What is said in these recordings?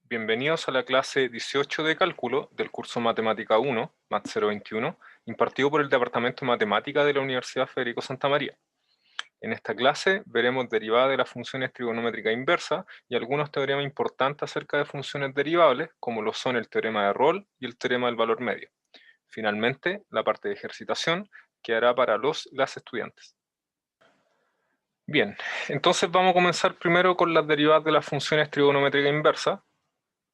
Bienvenidos a la clase 18 de cálculo del curso Matemática 1, Mat 021, impartido por el Departamento de Matemática de la Universidad Federico Santa María. En esta clase veremos derivadas de las funciones trigonométricas inversas y algunos teoremas importantes acerca de funciones derivables, como lo son el teorema de Rolle y el teorema del valor medio. Finalmente, la parte de ejercitación quedará para las estudiantes. Bien, entonces vamos a comenzar primero con las derivadas de las funciones trigonométricas inversas.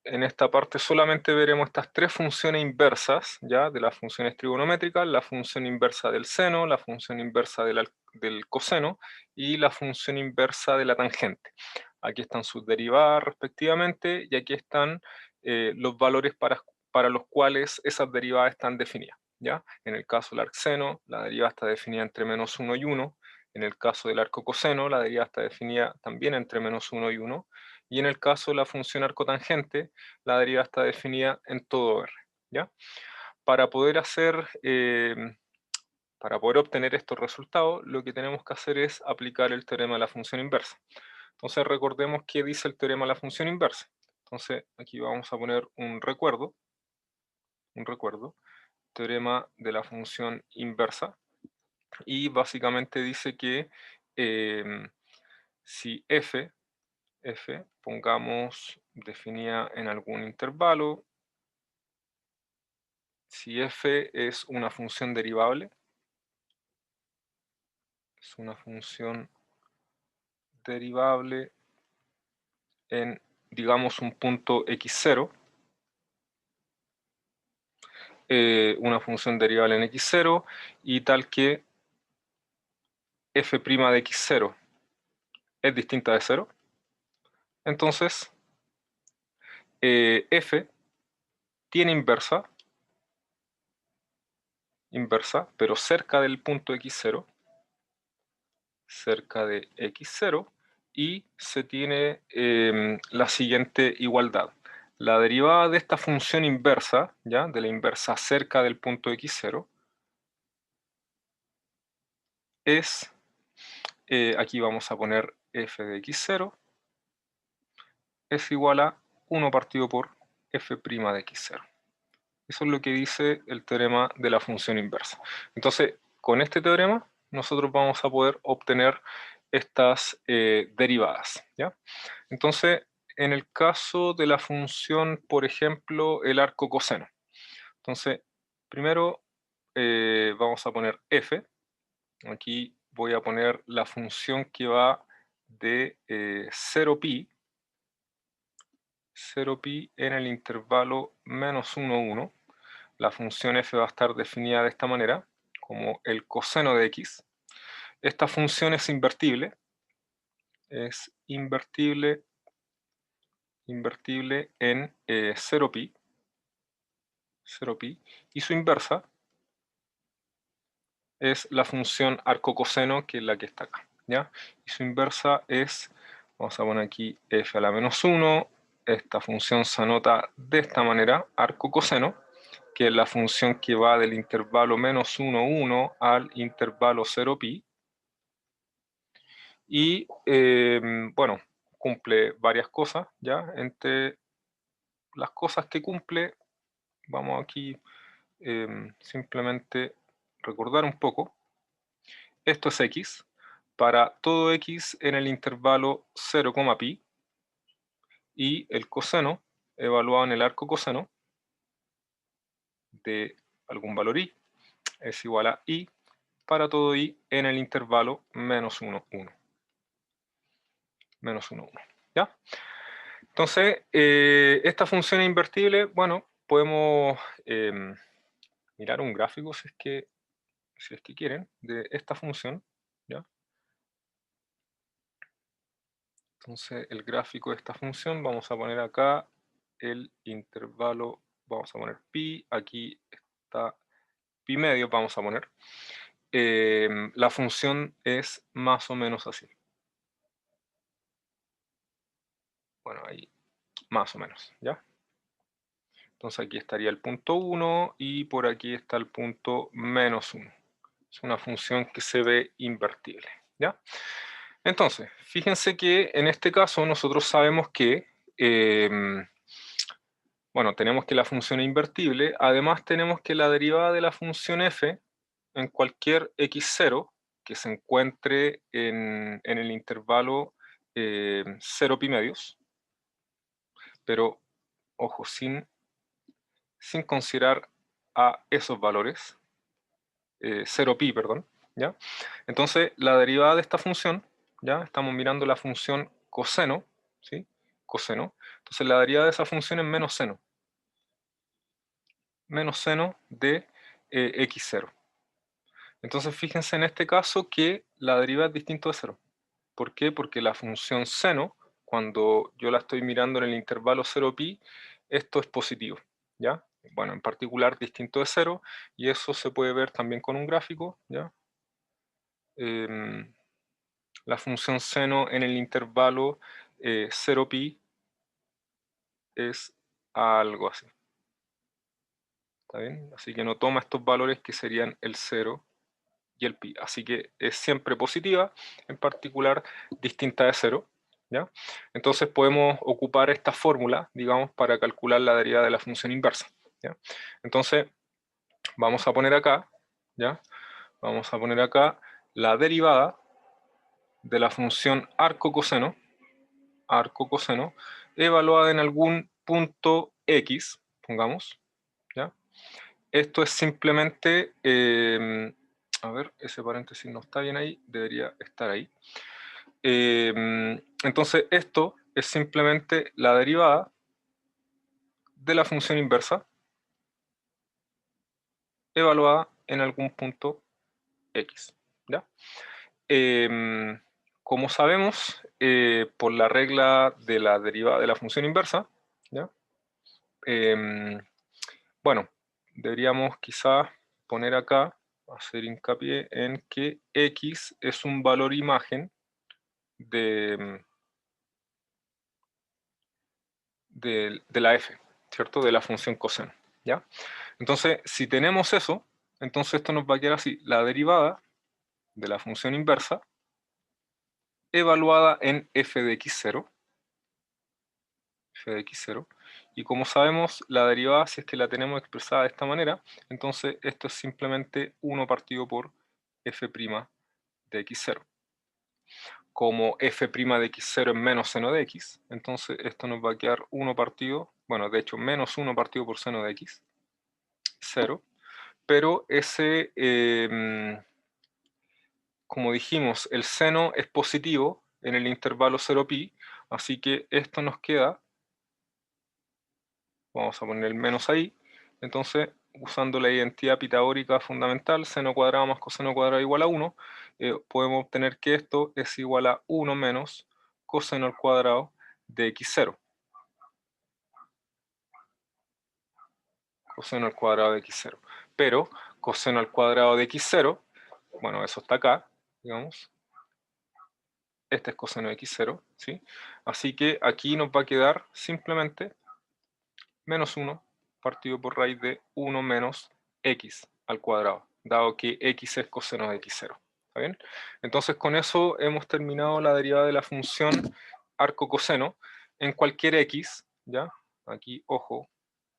En esta parte solamente veremos estas tres funciones inversas, ¿ya? De las funciones trigonométricas: la función inversa del seno, la función inversa del coseno y la función inversa de la tangente. Aquí están sus derivadas respectivamente y aquí están los valores para los cuales esas derivadas están definidas, ¿ya? En el caso del arcseno, la derivada está definida entre menos 1 y 1. En el caso del arco coseno, la derivada está definida también entre menos 1 y 1. Y en el caso de la función arcotangente, la derivada está definida en todo R, ¿ya? Para poder para poder obtener estos resultados, lo que tenemos que hacer es aplicar el teorema de la función inversa. Entonces recordemos qué dice el teorema de la función inversa. Entonces aquí vamos a poner un recuerdo, teorema de la función inversa, y básicamente dice que si f, pongamos definida en algún intervalo, si f es una función derivable, es una función derivable en, digamos, un punto x0, una función derivable en x0, y tal que f' de x0 es distinta de 0, entonces f tiene inversa, pero cerca del punto x0, cerca de x0, y se tiene la siguiente igualdad. La derivada de esta función inversa, ¿ya? De la inversa cerca del punto x0, es, aquí vamos a poner f de x0, es igual a 1 partido por f' de x0. Eso es lo que dice el teorema de la función inversa. Entonces, con este teorema, nosotros vamos a poder obtener estas derivadas, ¿ya? Entonces, en el caso de la función, por ejemplo, el arco coseno. Entonces, primero vamos a poner f. Aquí voy a poner la función que va de 0pi en el intervalo menos 1, 1. La función f va a estar definida de esta manera, como el coseno de x. Esta función es invertible en 0pi, y su inversa es la función arcocoseno, que es la que está acá, ¿ya? Y su inversa es, vamos a poner aquí f a la menos 1, esta función se anota de esta manera, arcocoseno, que es la función que va del intervalo menos 1, 1 al intervalo 0pi, y bueno, cumple varias cosas, ¿ya? Entre las cosas que cumple, vamos aquí simplemente recordar un poco. Esto es x, para todo x en el intervalo 0, pi, y el coseno, evaluado en el arco coseno, de algún valor i, es igual a i para todo i en el intervalo menos 1, 1. Menos 1, 1, ¿ya? Entonces, esta función invertible, bueno, podemos mirar un gráfico si es que quieren, de esta función, ¿ya? Entonces, el gráfico de esta función, vamos a poner acá el intervalo, vamos a poner pi, aquí está pi medio, vamos a poner. La función es más o menos así. Bueno, ahí más o menos, ¿ya? Entonces aquí estaría el punto 1 y por aquí está el punto menos 1. Es una función que se ve invertible, ¿ya? Entonces, fíjense que en este caso nosotros sabemos que Bueno, tenemos que la función es invertible, además tenemos que la derivada de la función f en cualquier x0 que se encuentre en el intervalo 0 pi medios, pero ojo, sin considerar a esos valores, 0 pi, perdón, ¿ya? Entonces, la derivada de esta función, ¿ya? Estamos mirando la función coseno, ¿sí? Coseno. Entonces, la derivada de esa función es menos seno. Menos seno de x0. Entonces, fíjense en este caso que la derivada es distinto de 0. ¿Por qué? Porque la función seno, cuando yo la estoy mirando en el intervalo 0 pi, esto es positivo, ¿ya? Bueno, en particular distinto de 0, y eso se puede ver también con un gráfico, ¿ya? La función seno en el intervalo 0 pi es algo así. ¿Está bien? Así que no toma estos valores que serían el 0 y el pi. Así que es siempre positiva, en particular distinta de 0. ¿Ya? Entonces podemos ocupar esta fórmula, digamos, para calcular la derivada de la función inversa. ¿Ya? Entonces, vamos a poner acá, ¿ya? Vamos a poner acá la derivada de la función arco coseno, evaluada en algún punto x, pongamos, ¿ya? Esto es simplemente, a ver, ese paréntesis no está bien ahí, debería estar ahí. Entonces esto es simplemente la derivada de la función inversa evaluada en algún punto x, ¿ya? Como sabemos, por la regla de la derivada de la función inversa, ¿ya? Bueno, deberíamos quizás poner acá, hacer hincapié en que x es un valor imagen de la f, ¿cierto? De la función coseno, ¿ya? Entonces, si tenemos eso, entonces esto nos va a quedar así, la derivada de la función inversa evaluada en f de x0, y como sabemos, la derivada, si es que la tenemos expresada de esta manera, entonces esto es simplemente 1 partido por f' de x0. Como f' de x0 es menos seno de x, entonces esto nos va a quedar 1 partido, bueno, de hecho, menos 1 partido por seno de x, 0, pero ese, como dijimos, el seno es positivo en el intervalo 0 pi, así que esto nos queda, vamos a poner el menos ahí, entonces usando la identidad pitagórica fundamental, seno cuadrado más coseno cuadrado igual a 1, podemos obtener que esto es igual a 1 menos coseno al cuadrado de x0. Coseno al cuadrado de x0. Pero coseno al cuadrado de x0, bueno, eso está acá, digamos. Este es coseno de x0, ¿sí? Así que aquí nos va a quedar simplemente menos 1 partido por raíz de 1 menos x al cuadrado, dado que x es coseno de x0. ¿Está bien? Entonces con eso hemos terminado la derivada de la función arco coseno en cualquier x, ¿ya? Aquí, ojo,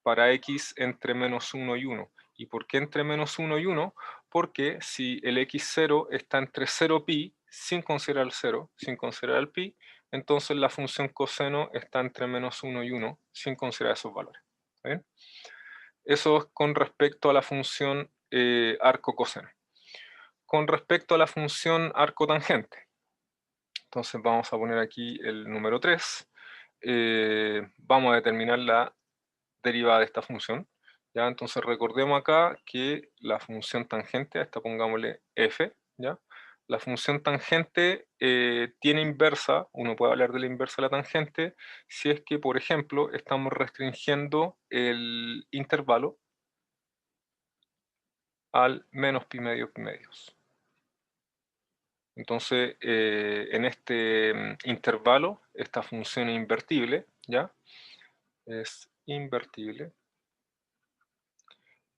para x entre menos 1 y 1. ¿Y por qué entre menos 1 y 1? Porque si el x0 está entre 0 pi, sin considerar el 0, sin considerar el pi, entonces la función coseno está entre menos 1 y 1, sin considerar esos valores. ¿Bien? Eso es con respecto a la función arco coseno. Con respecto a la función arco tangente, entonces vamos a poner aquí el número 3. Vamos a determinar la derivada de esta función. ¿Ya? Entonces recordemos acá que la función tangente, a esta pongámosle f, ¿ya? La función tangente tiene inversa, uno puede hablar de la inversa de la tangente, si es que, por ejemplo, estamos restringiendo el intervalo al menos pi medios. Entonces, en este intervalo, esta función es invertible, ¿ya? Es invertible.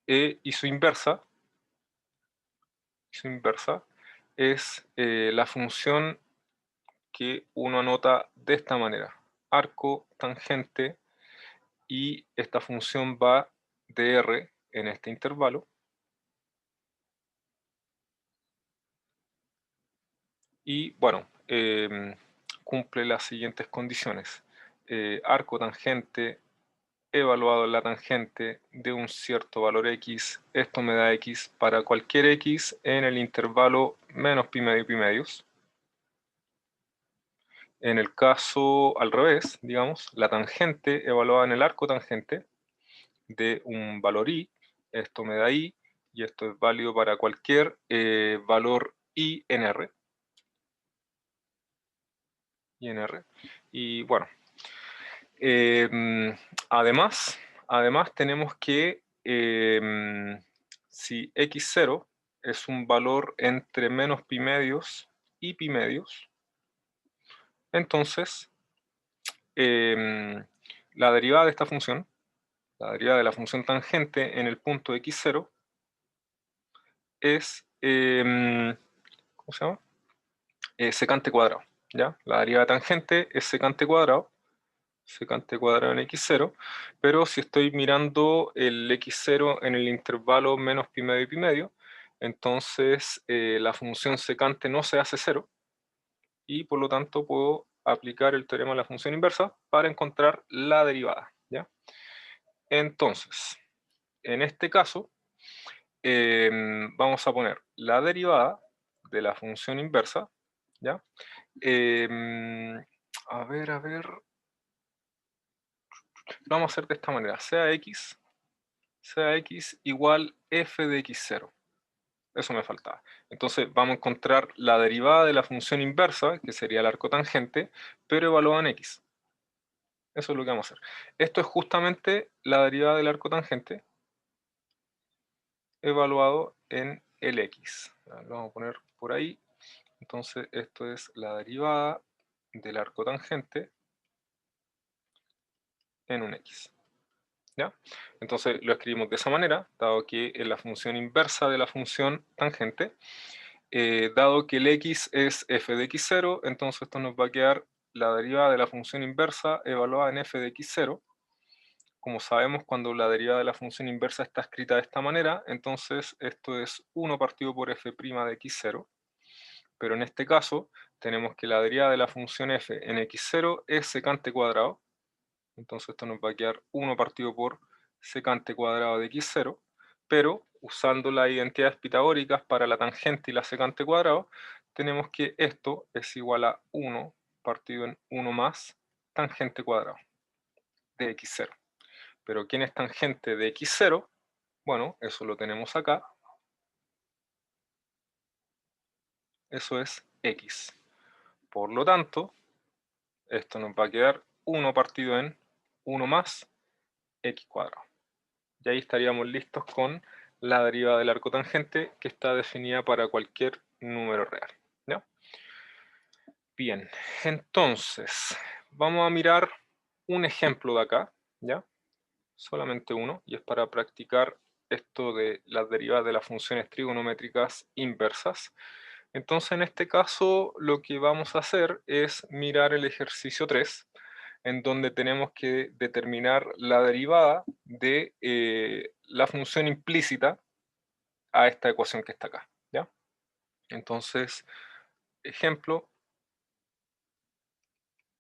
Y su inversa es la función que uno anota de esta manera. Arco tangente y esta función va de R en este intervalo, y bueno, cumple las siguientes condiciones. Arco tangente evaluado en la tangente de un cierto valor x, esto me da x para cualquier x en el intervalo menos pi medio y pi medios. En el caso al revés, digamos, la tangente evaluada en el arco tangente de un valor i, esto me da i, y esto es válido para cualquier valor i en R. Y bueno, además tenemos que si x0 es un valor entre menos pi medios y pi medios, entonces la derivada de esta función, la derivada de la función tangente en el punto x0 es, ¿cómo se llama? Secante cuadrado, ¿ya? La derivada tangente es secante cuadrado en x0, pero si estoy mirando el x0 en el intervalo menos pi medio y pi medio, entonces la función secante no se hace cero, y por lo tanto puedo aplicar el teorema de la función inversa para encontrar la derivada, ¿ya? Entonces, en este caso, vamos a poner la derivada de la función inversa, ¿ya? A ver, lo vamos a hacer de esta manera, sea x igual f de x0. Eso me faltaba. Entonces vamos a encontrar la derivada de la función inversa, que sería el arco tangente, pero evaluada en x. Eso es lo que vamos a hacer. Esto es justamente la derivada del arco tangente evaluado en el x. Lo vamos a poner por ahí. Entonces esto es la derivada del arco tangente en un x. ¿Ya? Entonces lo escribimos de esa manera, dado que es la función inversa de la función tangente, dado que el x es f de x0, entonces esto nos va a quedar la derivada de la función inversa evaluada en f de x0. Como sabemos, cuando la derivada de la función inversa está escrita de esta manera, entonces esto es 1 partido por f' de x0, pero en este caso tenemos que la derivada de la función f en x0 es secante cuadrado, entonces esto nos va a quedar 1 partido por secante cuadrado de x0, pero usando las identidades pitagóricas para la tangente y la secante cuadrado, tenemos que esto es igual a 1 partido en 1 más tangente cuadrado de x0. Pero ¿quién es tangente de x0? Bueno, eso lo tenemos acá. Eso es x. Por lo tanto, esto nos va a quedar 1 partido en 1 más x cuadrado. Y ahí estaríamos listos con la derivada del arco tangente, que está definida para cualquier número real, ¿ya? Bien, entonces, vamos a mirar un ejemplo de acá, ¿ya? Solamente uno, y es para practicar esto de las derivadas de las funciones trigonométricas inversas. Entonces, en este caso, lo que vamos a hacer es mirar el ejercicio 3, en donde tenemos que determinar la derivada de la función implícita a esta ecuación que está acá, ¿ya? Entonces, ejemplo,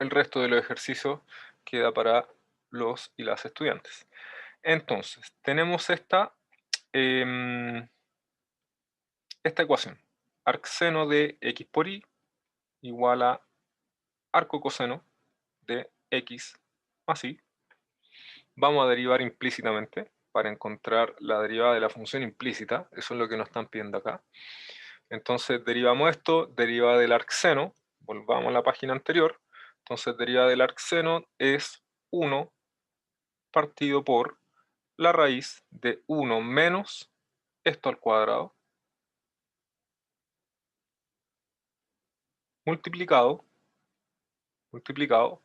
el resto de los ejercicios queda para los y las estudiantes. Entonces, tenemos esta ecuación. Arcseno de x por y igual a arco coseno de x más y. Vamos a derivar implícitamente para encontrar la derivada de la función implícita. Eso es lo que nos están pidiendo acá. Entonces derivamos esto, derivada del arcseno. Volvamos a la página anterior. Entonces derivada del arcseno es 1 partido por la raíz de 1 menos esto al cuadrado, multiplicado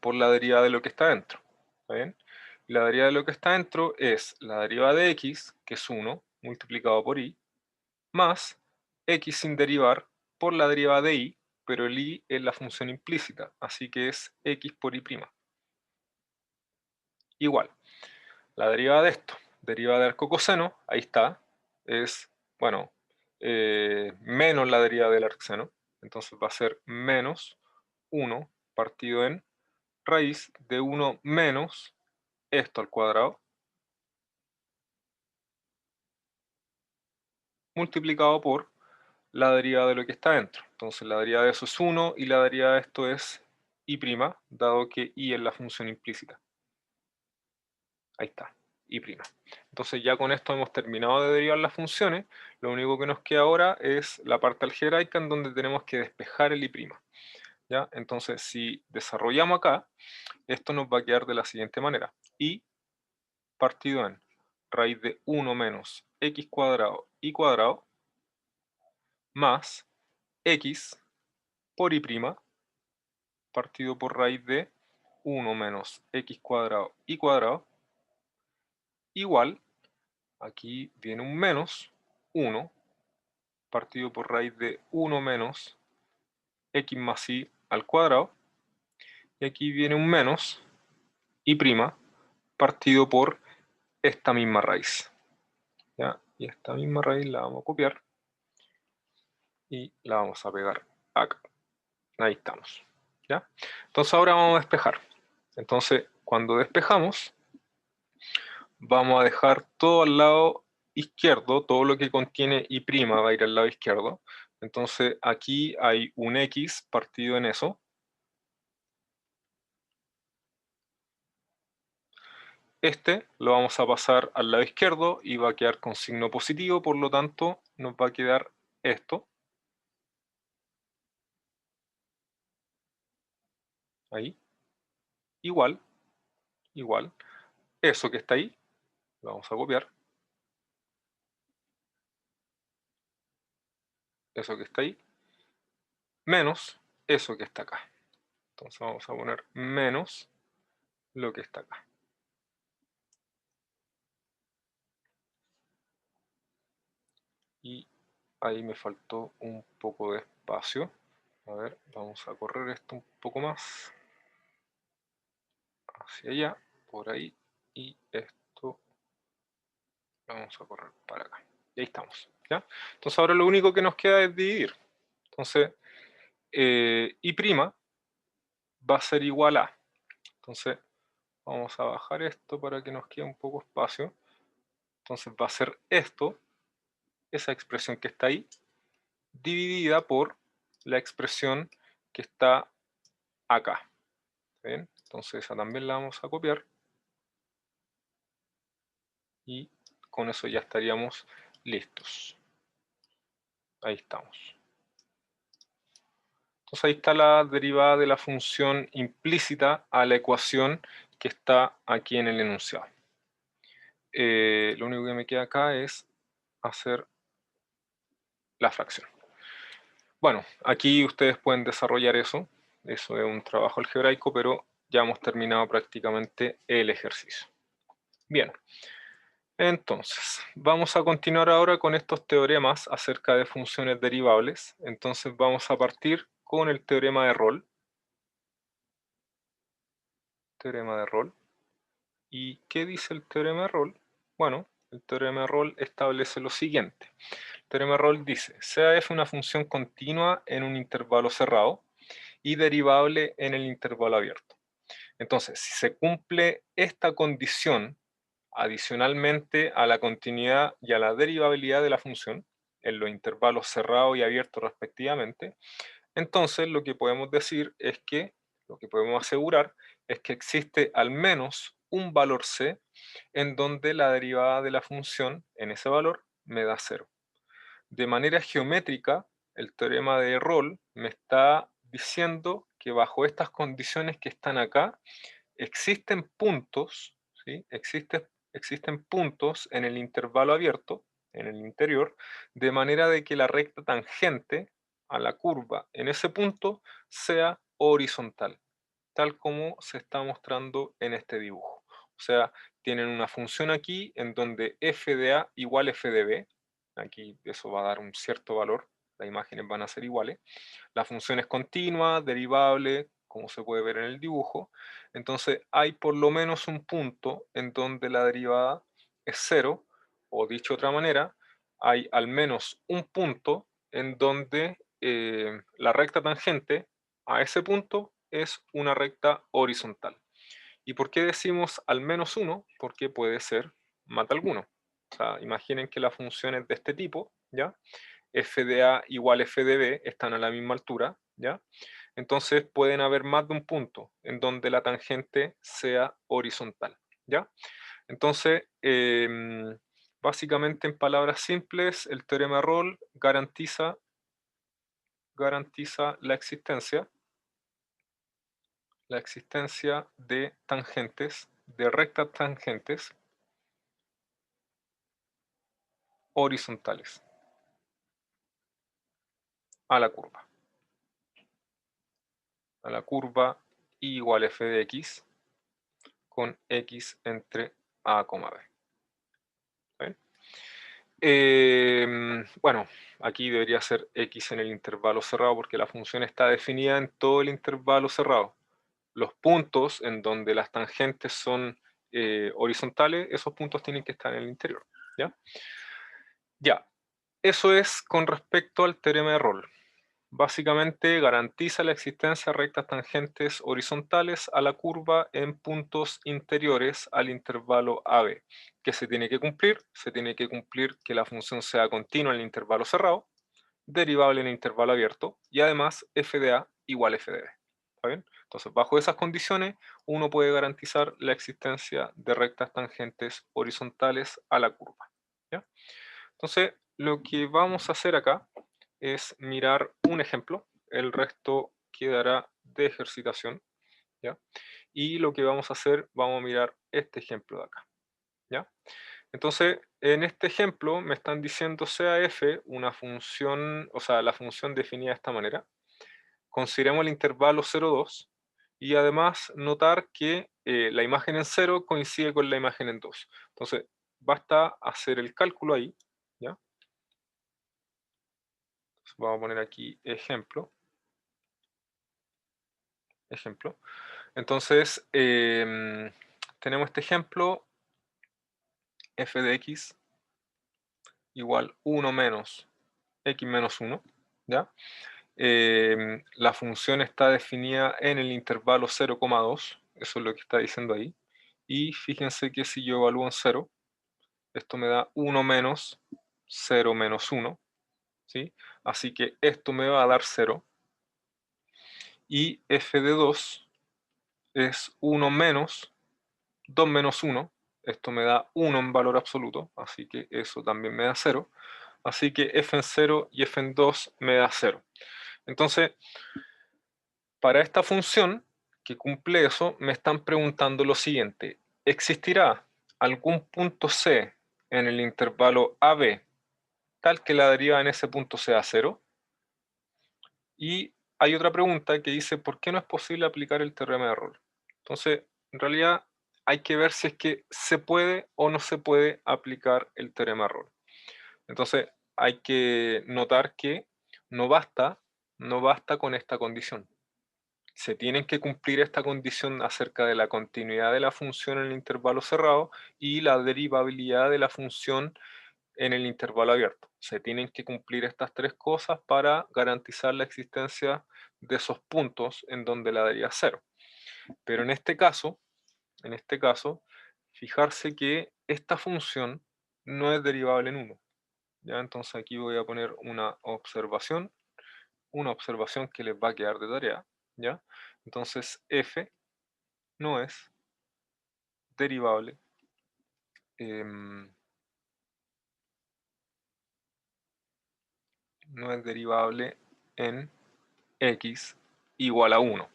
por la derivada de lo que está dentro. ¿Está bien? La derivada de lo que está dentro es la derivada de x, que es 1, multiplicado por y, más x sin derivar por la derivada de y, pero el y es la función implícita, así que es x por y'. Igual. La derivada de esto, derivada de arcocoseno, ahí está, es, bueno, menos la derivada del arcseno, entonces va a ser menos 1 partido en raíz de 1 menos esto al cuadrado, multiplicado por la derivada de lo que está dentro. Entonces la derivada de eso es 1 y la derivada de esto es y', dado que y es la función implícita. Ahí está, y'. Entonces ya con esto hemos terminado de derivar las funciones. Lo único que nos queda ahora es la parte algebraica en donde tenemos que despejar el y'. ¿Ya? Entonces si desarrollamos acá, esto nos va a quedar de la siguiente manera. Y partido en raíz de 1 menos x cuadrado y cuadrado más x por y' partido por raíz de 1 menos x cuadrado y cuadrado igual, aquí viene un menos 1 partido por raíz de 1 menos x más y al cuadrado, y aquí viene un menos y' partido por esta misma raíz. ¿Ya? Y esta misma raíz la vamos a copiar y la vamos a pegar acá. Ahí estamos. ¿Ya? Entonces ahora vamos a despejar. Entonces cuando despejamos, vamos a dejar todo al lado izquierdo, todo lo que contiene y' va a ir al lado izquierdo. Entonces aquí hay un x partido en eso. Este lo vamos a pasar al lado izquierdo y va a quedar con signo positivo, por lo tanto nos va a quedar esto. Ahí. Igual, igual. Eso que está ahí, lo vamos a copiar. Eso que está ahí, menos eso que está acá. Entonces vamos a poner menos lo que está acá. Y ahí me faltó un poco de espacio. A ver, vamos a correr esto un poco más. Hacia allá, por ahí. Y esto lo vamos a correr para acá. Y ahí estamos. ¿Ya? Entonces ahora lo único que nos queda es dividir. Entonces, y' va a ser igual a. Entonces, vamos a bajar esto para que nos quede un poco espacio. Entonces va a ser esto, esa expresión que está ahí, dividida por la expresión que está acá. ¿Ven? Entonces esa también la vamos a copiar. Y con eso ya estaríamos listos. Ahí estamos. Entonces ahí está la derivada de la función implícita a la ecuación que está aquí en el enunciado. Lo único que me queda acá es hacer la fracción. Bueno, aquí ustedes pueden desarrollar eso. Eso es un trabajo algebraico, pero ya hemos terminado prácticamente el ejercicio. Bien, entonces, vamos a continuar ahora con estos teoremas acerca de funciones derivables. Entonces vamos a partir con el teorema de Rolle. Teorema de Rolle. ¿Y qué dice el teorema de Rolle? Bueno, el teorema de Rolle establece lo siguiente. El teorema de Rolle dice, sea f una función continua en un intervalo cerrado y derivable en el intervalo abierto. Entonces, si se cumple esta condición adicionalmente a la continuidad y a la derivabilidad de la función en los intervalos cerrados y abiertos respectivamente, entonces lo que podemos decir es que, lo que podemos asegurar es que existe al menos un valor c en donde la derivada de la función en ese valor me da 0. De manera geométrica, el teorema de Rolle me está diciendo que bajo estas condiciones que están acá, existen puntos, ¿sí? Existen puntos en el intervalo abierto, en el interior, de manera de que la recta tangente a la curva en ese punto sea horizontal, tal como se está mostrando en este dibujo. O sea, tienen una función aquí en donde f de a igual f de b, aquí eso va a dar un cierto valor, las imágenes van a ser iguales, la función es continua, derivable, como se puede ver en el dibujo, entonces hay por lo menos un punto en donde la derivada es 0, o dicho de otra manera, hay al menos un punto en donde la recta tangente a ese punto es una recta horizontal. ¿Y por qué decimos al menos uno? Porque puede ser más de alguno. O sea, imaginen que la función es de este tipo, ¿ya? F de A igual F de B están a la misma altura, ¿ya? Entonces pueden haber más de un punto en donde la tangente sea horizontal, ¿ya? Entonces, básicamente en palabras simples, el teorema de Rolle garantiza la existencia de tangentes, de rectas tangentes horizontales a la curva. A la curva I igual f de x con x entre a, b. ¿Ven? Bueno, aquí debería ser x en el intervalo cerrado porque la función está definida en todo el intervalo cerrado. Los puntos en donde las tangentes son horizontales, esos puntos tienen que estar en el interior. ¿Ya? Ya, eso es con respecto al teorema de Rolle. Básicamente garantiza la existencia de rectas tangentes horizontales a la curva en puntos interiores al intervalo AB. ¿Qué se tiene que cumplir? Se tiene que cumplir que la función sea continua en el intervalo cerrado, derivable en el intervalo abierto, y además f de A igual f de B. ¿Está bien? Entonces, bajo esas condiciones, uno puede garantizar la existencia de rectas tangentes horizontales a la curva. ¿Ya? Entonces, lo que vamos a hacer acá es mirar un ejemplo, el resto quedará de ejercitación, ¿ya? Y lo que vamos a hacer, vamos a mirar este ejemplo de acá, ¿ya? Entonces, en este ejemplo me están diciendo sea f una función, o sea, la función definida de esta manera. Consideremos el intervalo 0, 2 y además notar que la imagen en 0 coincide con la imagen en 2. Entonces, basta hacer el cálculo ahí, ¿ya? Vamos a poner aquí ejemplo. Entonces, tenemos este ejemplo, f de x igual 1 menos x menos 1, ¿ya? La función está definida en el intervalo 0,2, eso es lo que está diciendo ahí. Y fíjense que si yo evalúo en 0, esto me da 1 menos 0 menos 1, ¿sí? Así que esto me va a dar 0. Y f de 2 es 1 menos 2 menos 1, esto me da 1 en valor absoluto, así que eso también me da 0. Así que f en 0 y f en 2 me da 0. Entonces, para esta función que cumple eso, me están preguntando lo siguiente. ¿Existirá algún punto C en el intervalo AB tal que la deriva en ese punto sea 0? Y hay otra pregunta que dice, ¿por qué no es posible aplicar el teorema de Rolle? Entonces, en realidad hay que ver si es que se puede o no se puede aplicar el teorema de Rolle. Entonces, hay que notar que no basta con esta condición. Se tienen que cumplir esta condición acerca de la continuidad de la función en el intervalo cerrado y la derivabilidad de la función en el intervalo abierto. Se tienen que cumplir estas tres cosas para garantizar la existencia de esos puntos en donde la deriva es 0. Pero en este caso, fijarse que esta función no es derivable en 1. ¿Ya? Entonces aquí voy a poner una observación que les va a quedar de tarea. ¿Ya? Entonces f no es derivable en x igual a 1.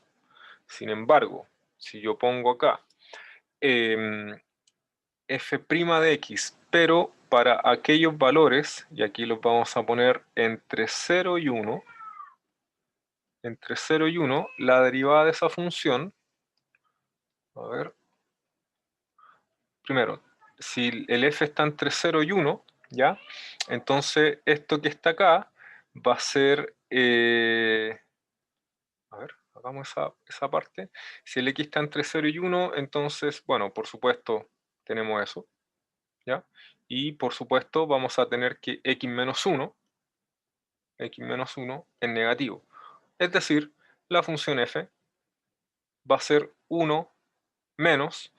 Sin embargo, si yo pongo acá f' de x, pero para aquellos valores, y aquí los vamos a poner entre 0 y 1, la derivada de esa función, a ver, primero, si el f está entre 0 y 1, ¿ya? Entonces esto que está acá va a ser, a ver, hagamos esa parte. Si el x está entre 0 y 1, entonces, bueno, por supuesto, tenemos eso, ¿ya? Y por supuesto vamos a tener que x menos 1 es negativo. Es decir, la función f va a ser 1 menos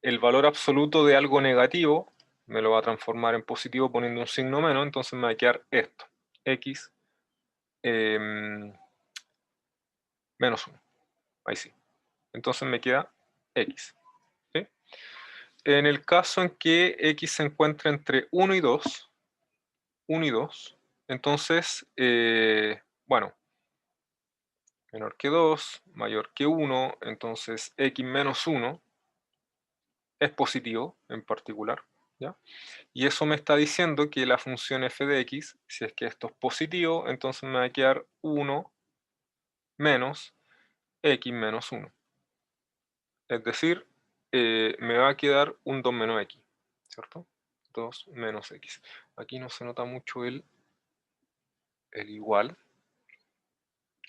el valor absoluto de algo negativo, me lo va a transformar en positivo poniendo un signo menos, entonces me va a quedar esto, x menos 1. Ahí sí. Entonces me queda x. ¿Sí? En el caso en que x se encuentra entre 1 y 2, entonces, bueno, menor que 2, mayor que 1, entonces x menos 1 es positivo en particular, ¿ya? Y eso me está diciendo que la función f de x, si es que esto es positivo, entonces me va a quedar 1 menos x menos 1. Es decir, me va a quedar un 2 menos x, ¿cierto? 2 menos x. Aquí no se nota mucho el igual.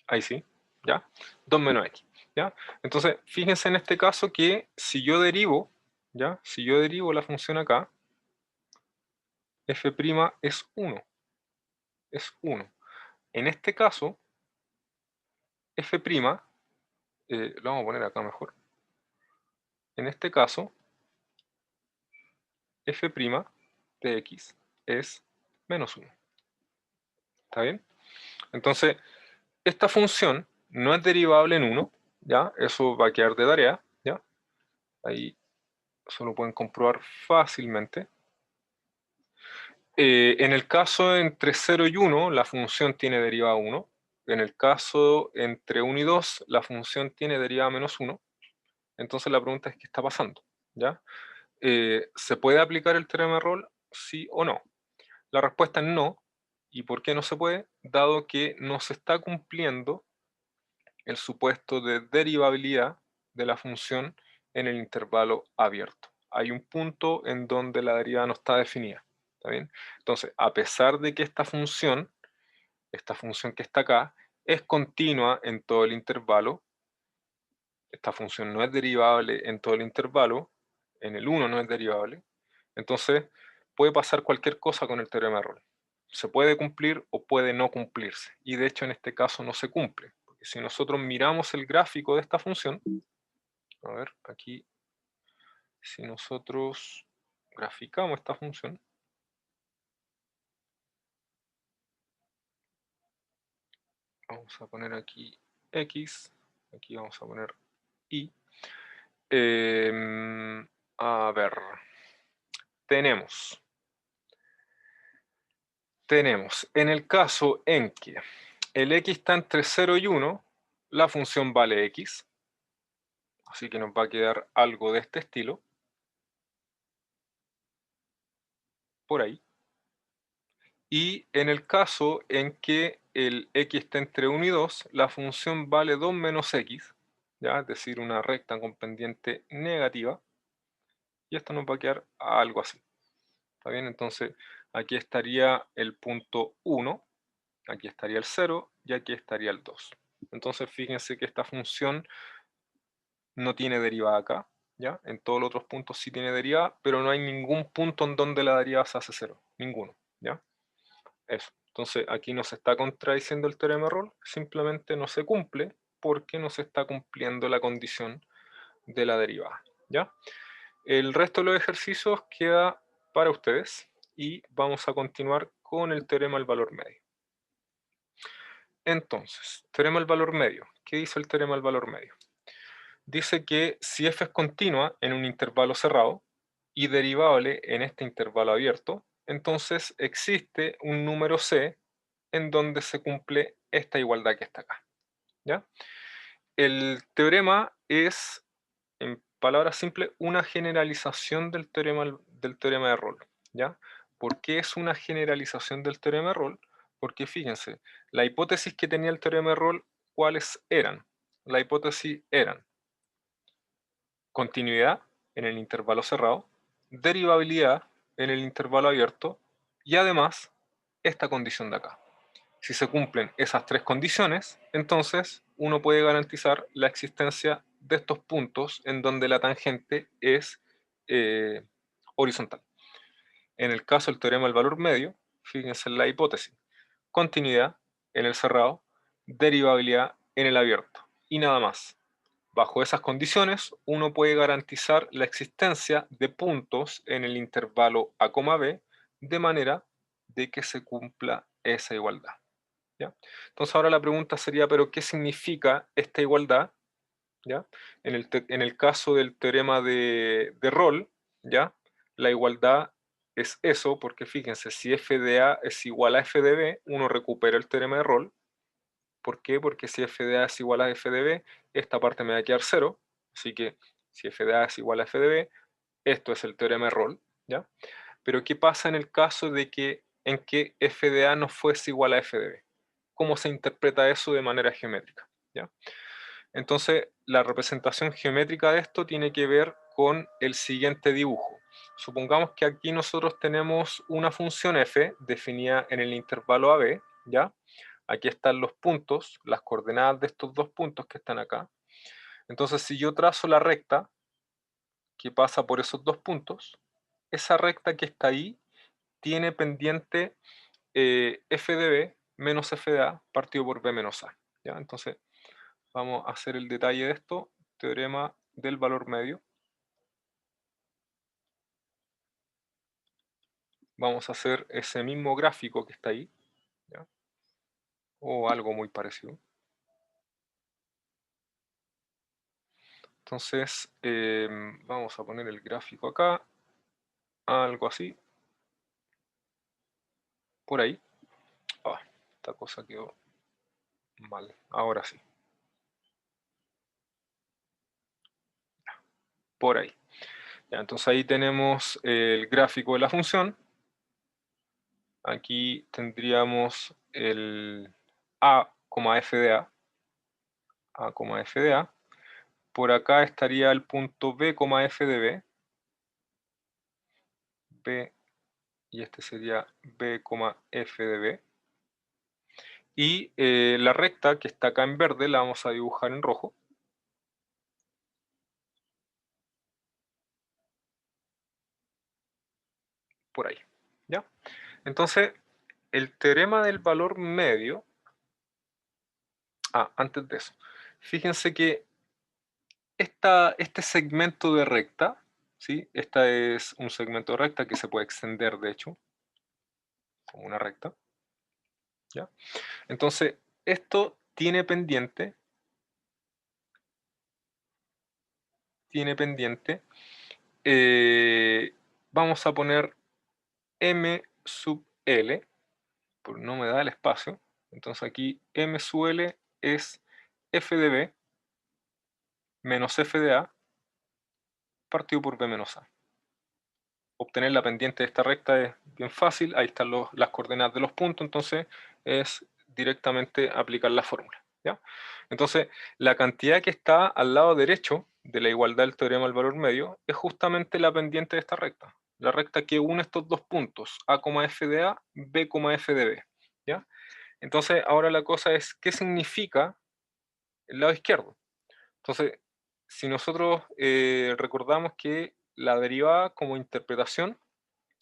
Ahí sí, ¿ya? 2 menos x, ¿ya? Entonces, fíjense en este caso que si yo derivo, ¿ya? Si yo derivo la función acá, f' es 1. Es 1. En este caso, f', lo vamos a poner acá mejor. En este caso, f' de x es menos 1. ¿Está bien? Entonces, esta función no es derivable en 1, ¿ya? Eso va a quedar de tarea, ¿ya? Ahí eso lo pueden comprobar fácilmente. En el caso entre 0 y 1, la función tiene derivada 1. En el caso entre 1 y 2, la función tiene derivada menos 1. Entonces la pregunta es, ¿qué está pasando? ¿Ya? ¿Se puede aplicar el teorema de Rolle? Sí o no. La respuesta es no. ¿Y por qué no se puede? Dado que no se está cumpliendo el supuesto de derivabilidad de la función en el intervalo abierto. Hay un punto en donde la derivada no está definida. ¿Está bien? Entonces, a pesar de que esta función que está acá, es continua en todo el intervalo, esta función no es derivable en todo el intervalo, en el 1 no es derivable, entonces puede pasar cualquier cosa con el teorema de Rolle. Se puede cumplir o puede no cumplirse, y de hecho en este caso no se cumple, porque si nosotros miramos el gráfico de esta función, a ver, aquí, si nosotros graficamos esta función, vamos a poner aquí x, aquí vamos a poner y, a ver, tenemos en el caso en que el x está entre 0 y 1, la función vale x, así que nos va a quedar algo de este estilo, por ahí. Y en el caso en que el x está entre 1 y 2, la función vale 2 menos x, ¿ya? Es decir, una recta con pendiente negativa, y esto nos va a quedar algo así. ¿Está bien? Entonces, aquí estaría el punto 1, aquí estaría el 0 y aquí estaría el 2. Entonces, fíjense que esta función no tiene derivada acá, ¿ya? En todos los otros puntos sí tiene derivada, pero no hay ningún punto en donde la derivada se hace 0, ninguno, ¿ya? Eso. Entonces, aquí no se está contradiciendo el teorema de Rolle, simplemente no se cumple porque no se está cumpliendo la condición de la derivada, ¿ya? El resto de los ejercicios queda para ustedes y vamos a continuar con el teorema del valor medio. Entonces, teorema del valor medio. ¿Qué dice el teorema del valor medio? Dice que si f es continua en un intervalo cerrado y derivable en este intervalo abierto, entonces existe un número c en donde se cumple esta igualdad que está acá, ¿ya? El teorema es, en palabras simples, una generalización del teorema de Rolle, ¿ya? ¿Por qué es una generalización del teorema de Rolle? Porque fíjense, la hipótesis que tenía el teorema de Rolle, ¿cuáles eran? La hipótesis eran continuidad en el intervalo cerrado, derivabilidad en el intervalo abierto y además esta condición de acá. Si se cumplen esas tres condiciones, entonces uno puede garantizar la existencia de estos puntos en donde la tangente es horizontal. En el caso del teorema del valor medio, fíjense en la hipótesis: continuidad en el cerrado, derivabilidad en el abierto, y nada más. Bajo esas condiciones, uno puede garantizar la existencia de puntos en el intervalo A, B, de manera de que se cumpla esa igualdad. ¿Ya? Entonces ahora la pregunta sería, ¿pero qué significa esta igualdad? ¿Ya? En el caso del teorema de Rolle, ¿ya? La igualdad es eso, porque fíjense, si f de A es igual a f de B, uno recupera el teorema de Rolle. ¿Por qué? Porque si f de A es igual a f de B, esta parte me va a quedar 0, así que si f de A es igual a f de B, esto es el teorema de Rolle, ¿ya? Pero ¿qué pasa en el caso de que f de A no fuese igual a f de B? ¿Cómo se interpreta eso de manera geométrica? ¿Ya? Entonces, la representación geométrica de esto tiene que ver con el siguiente dibujo. Supongamos que aquí nosotros tenemos una función f definida en el intervalo AB, ¿ya? Aquí están los puntos, las coordenadas de estos dos puntos que están acá. Entonces, si yo trazo la recta que pasa por esos dos puntos, esa recta que está ahí tiene pendiente f de b menos f de a partido por b menos a. ¿Ya? Entonces, vamos a hacer el detalle de esto, teorema del valor medio. Vamos a hacer ese mismo gráfico que está ahí, ¿ya? O algo muy parecido. Entonces, vamos a poner el gráfico acá, algo así, por ahí. Ah, esta cosa quedó mal, ahora sí, por ahí. Ya, entonces ahí tenemos el gráfico de la función. Aquí tendríamos el a, f de a, f de a. Por acá estaría el punto b, f de b, b, y este sería b, f de b. Y la recta que está acá en verde la vamos a dibujar en rojo. Por ahí, ¿ya? Entonces, el teorema del valor medio... antes de eso, fíjense que este segmento de recta, ¿sí? Esta es un segmento de recta que se puede extender, de hecho, como una recta, ¿ya? Entonces, esto tiene pendiente, vamos a poner m sub l, porque no me da el espacio. Entonces aquí m sub l es f de b menos f de a partido por b menos a. Obtener la pendiente de esta recta es bien fácil, ahí están las coordenadas de los puntos, entonces es directamente aplicar la fórmula, ¿ya? Entonces, la cantidad que está al lado derecho de la igualdad del teorema del valor medio es justamente la pendiente de esta recta, la recta que une estos dos puntos, a, f de a, b, f de b, ¿ya? Entonces, ahora la cosa es, ¿qué significa el lado izquierdo? Entonces, si nosotros recordamos que la derivada como interpretación,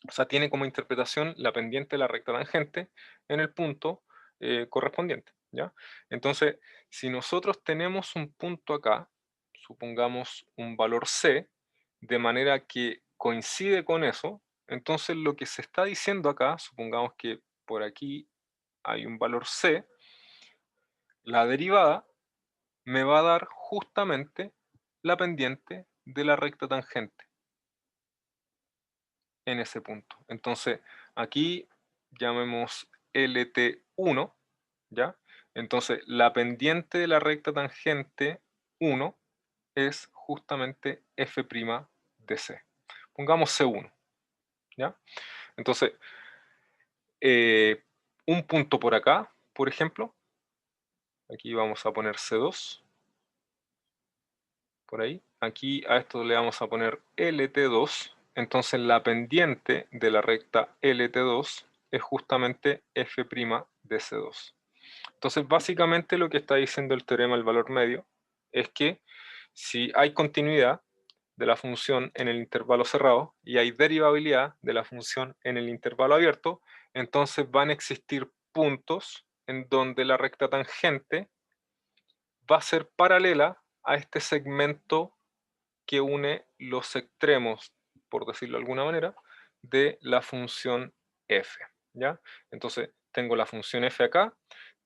o sea, tiene como interpretación la pendiente de la recta tangente en el punto correspondiente, ¿ya? Entonces, si nosotros tenemos un punto acá, supongamos un valor c, de manera que coincide con eso, entonces lo que se está diciendo acá, supongamos que por aquí hay un valor c, la derivada me va a dar justamente la pendiente de la recta tangente en ese punto. Entonces, aquí llamemos LT1, ¿ya? Entonces, la pendiente de la recta tangente 1 es justamente f' de c. Pongamos C1, ¿ya? Entonces, un punto por acá, por ejemplo, aquí vamos a poner C2, por ahí. Aquí a esto le vamos a poner LT2, entonces la pendiente de la recta LT2 es justamente f' de C2. Entonces, básicamente lo que está diciendo el teorema del valor medio es que si hay continuidad de la función en el intervalo cerrado y hay derivabilidad de la función en el intervalo abierto, entonces van a existir puntos en donde la recta tangente va a ser paralela a este segmento que une los extremos, por decirlo de alguna manera, de la función f, ¿ya? Entonces, tengo la función f acá,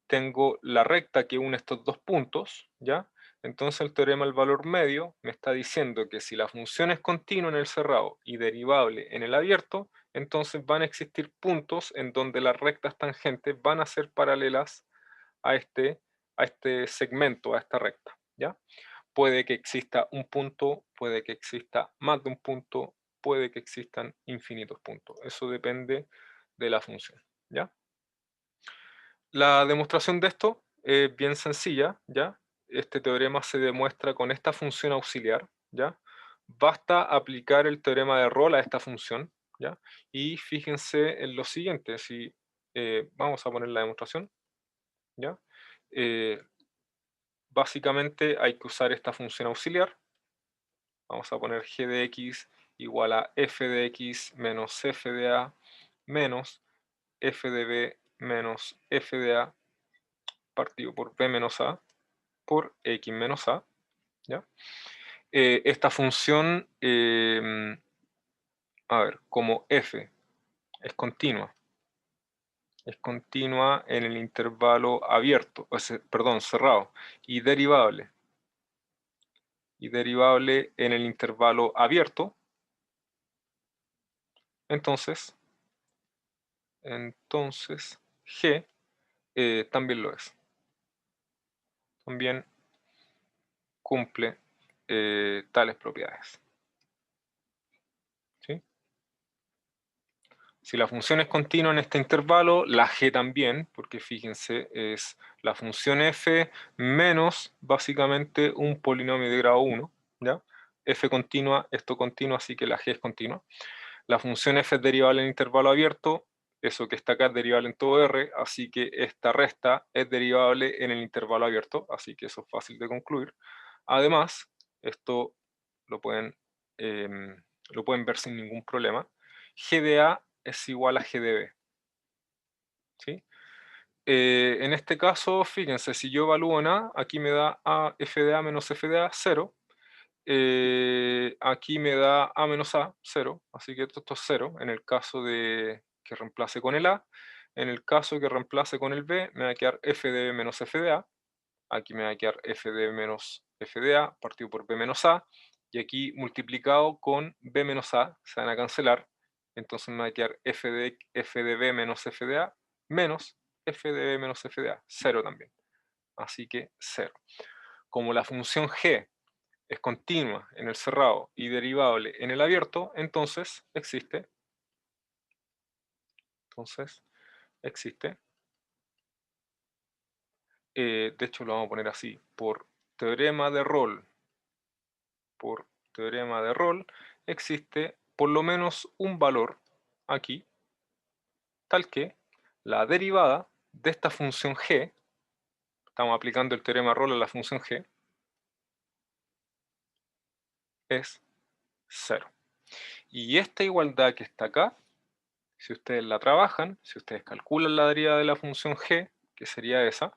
tengo la recta que une estos dos puntos, ¿ya? Entonces el teorema del valor medio me está diciendo que si la función es continua en el cerrado y derivable en el abierto, entonces van a existir puntos en donde las rectas tangentes van a ser paralelas a este segmento, a esta recta, ¿ya? Puede que exista un punto, puede que exista más de un punto, puede que existan infinitos puntos. Eso depende de la función, ¿ya? La demostración de esto es bien sencilla, ¿ya? Este teorema se demuestra con esta función auxiliar, ¿ya? Basta aplicar el teorema de Rolle a esta función, ¿ya? Y fíjense en lo siguiente, si vamos a poner la demostración, ¿ya? Básicamente hay que usar esta función auxiliar. Vamos a poner g de x igual a f de x menos f de a menos f de b menos f de a partido por b menos a por x menos a, ¿ya? Esta función, a ver, como f es continua en el intervalo abierto, perdón, cerrado, y derivable en el intervalo abierto, entonces G también lo es. También cumple tales propiedades. ¿Sí? Si la función es continua en este intervalo, la g también, porque fíjense, es la función f menos básicamente un polinomio de grado 1, ¿ya? F continua, esto continua, así que la g es continua. La función f es derivable en intervalo abierto, eso que está acá es derivable en todo R, así que esta resta es derivable en el intervalo abierto, así que eso es fácil de concluir. Además, esto lo pueden ver sin ningún problema. G de A es igual a G de B. ¿Sí? En este caso, fíjense, si yo evalúo en A, aquí me da A, F de A menos F de A, 0. Aquí me da A menos A, 0. Así que esto es 0 en el caso de que reemplace con el A. En el caso que reemplace con el B, me va a quedar F de B menos F de A. Aquí me va a quedar F de B menos F de A, partido por B menos A. Y aquí multiplicado con B menos A, se van a cancelar. Entonces me va a quedar F de B menos F de A menos F de B menos F de A, 0 también. Así que 0. Como la función G es continua en el cerrado y derivable en el abierto, entonces existe. De hecho lo vamos a poner así, por teorema de Rolle, existe por lo menos un valor aquí, tal que la derivada de esta función g, estamos aplicando el teorema de Rolle a la función g, es 0. Y esta igualdad que está acá, si ustedes la trabajan, si ustedes calculan la derivada de la función g, que sería esa,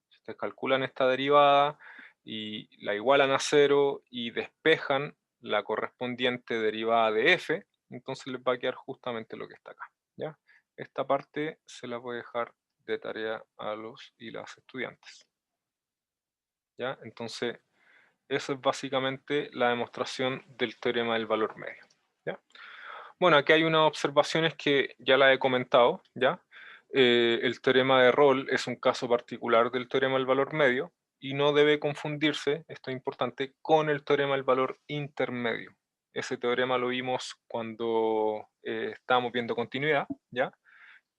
si ustedes calculan esta derivada y la igualan a 0 y despejan la correspondiente derivada de f, entonces les va a quedar justamente lo que está acá, ¿ya? Esta parte se la voy a dejar de tarea a los y las estudiantes, ¿ya? Entonces, esa es básicamente la demostración del teorema del valor medio, ¿ya? Bueno, aquí hay unas observaciones que ya las he comentado, ¿ya? El teorema de Rolle es un caso particular del teorema del valor medio y no debe confundirse, esto es importante, con el teorema del valor intermedio. Ese teorema lo vimos cuando estábamos viendo continuidad, ¿ya?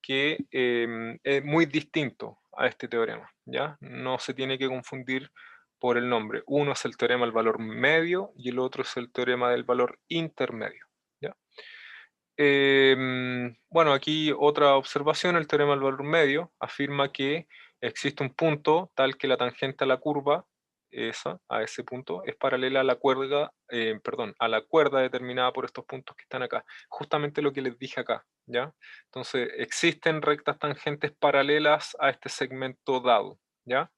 Que es muy distinto a este teorema, ¿ya? No se tiene que confundir por el nombre. Uno es el teorema del valor medio y el otro es el teorema del valor intermedio, ¿ya? Bueno, aquí otra observación, el teorema del valor medio afirma que existe un punto tal que la tangente a la curva, a ese punto, es paralela a la cuerda, perdón, a la cuerda determinada por estos puntos que están acá. Justamente lo que les dije acá, ¿ya? Entonces, existen rectas tangentes paralelas a este segmento dado, ¿ya?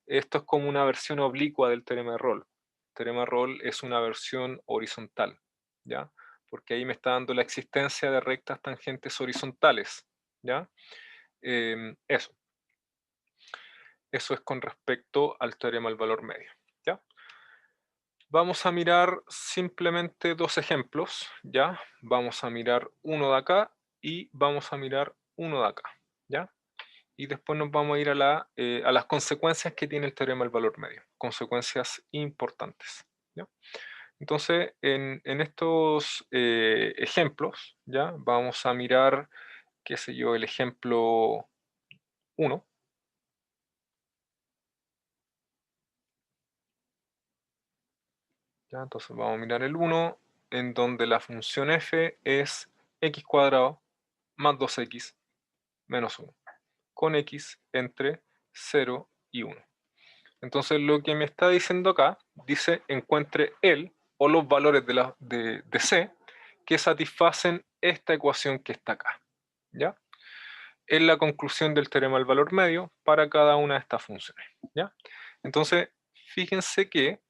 Esto es como una versión oblicua del teorema de Rolle. El teorema de Rolle es una versión horizontal, ¿ya? Porque ahí me está dando la existencia de rectas tangentes horizontales, ¿ya? Eso. Eso es con respecto al teorema del valor medio, ¿ya? Vamos a mirar simplemente dos ejemplos, ¿ya? Vamos a mirar uno de acá y vamos a mirar uno de acá, ¿ya? Y después nos vamos a ir a las consecuencias que tiene el teorema del valor medio, consecuencias importantes, ¿ya? Entonces, en estos ejemplos, ¿ya? Vamos a mirar, qué sé yo, el ejemplo 1. ¿Ya? Entonces vamos a mirar el 1, en donde la función f es x cuadrado más 2x menos 1, con x entre 0 y 1. Entonces lo que me está diciendo acá, dice encuentre el o los valores de C que satisfacen esta ecuación que está acá, ¿ya? Es la conclusión del teorema del valor medio para cada una de estas funciones, ¿ya? Entonces, fíjense que,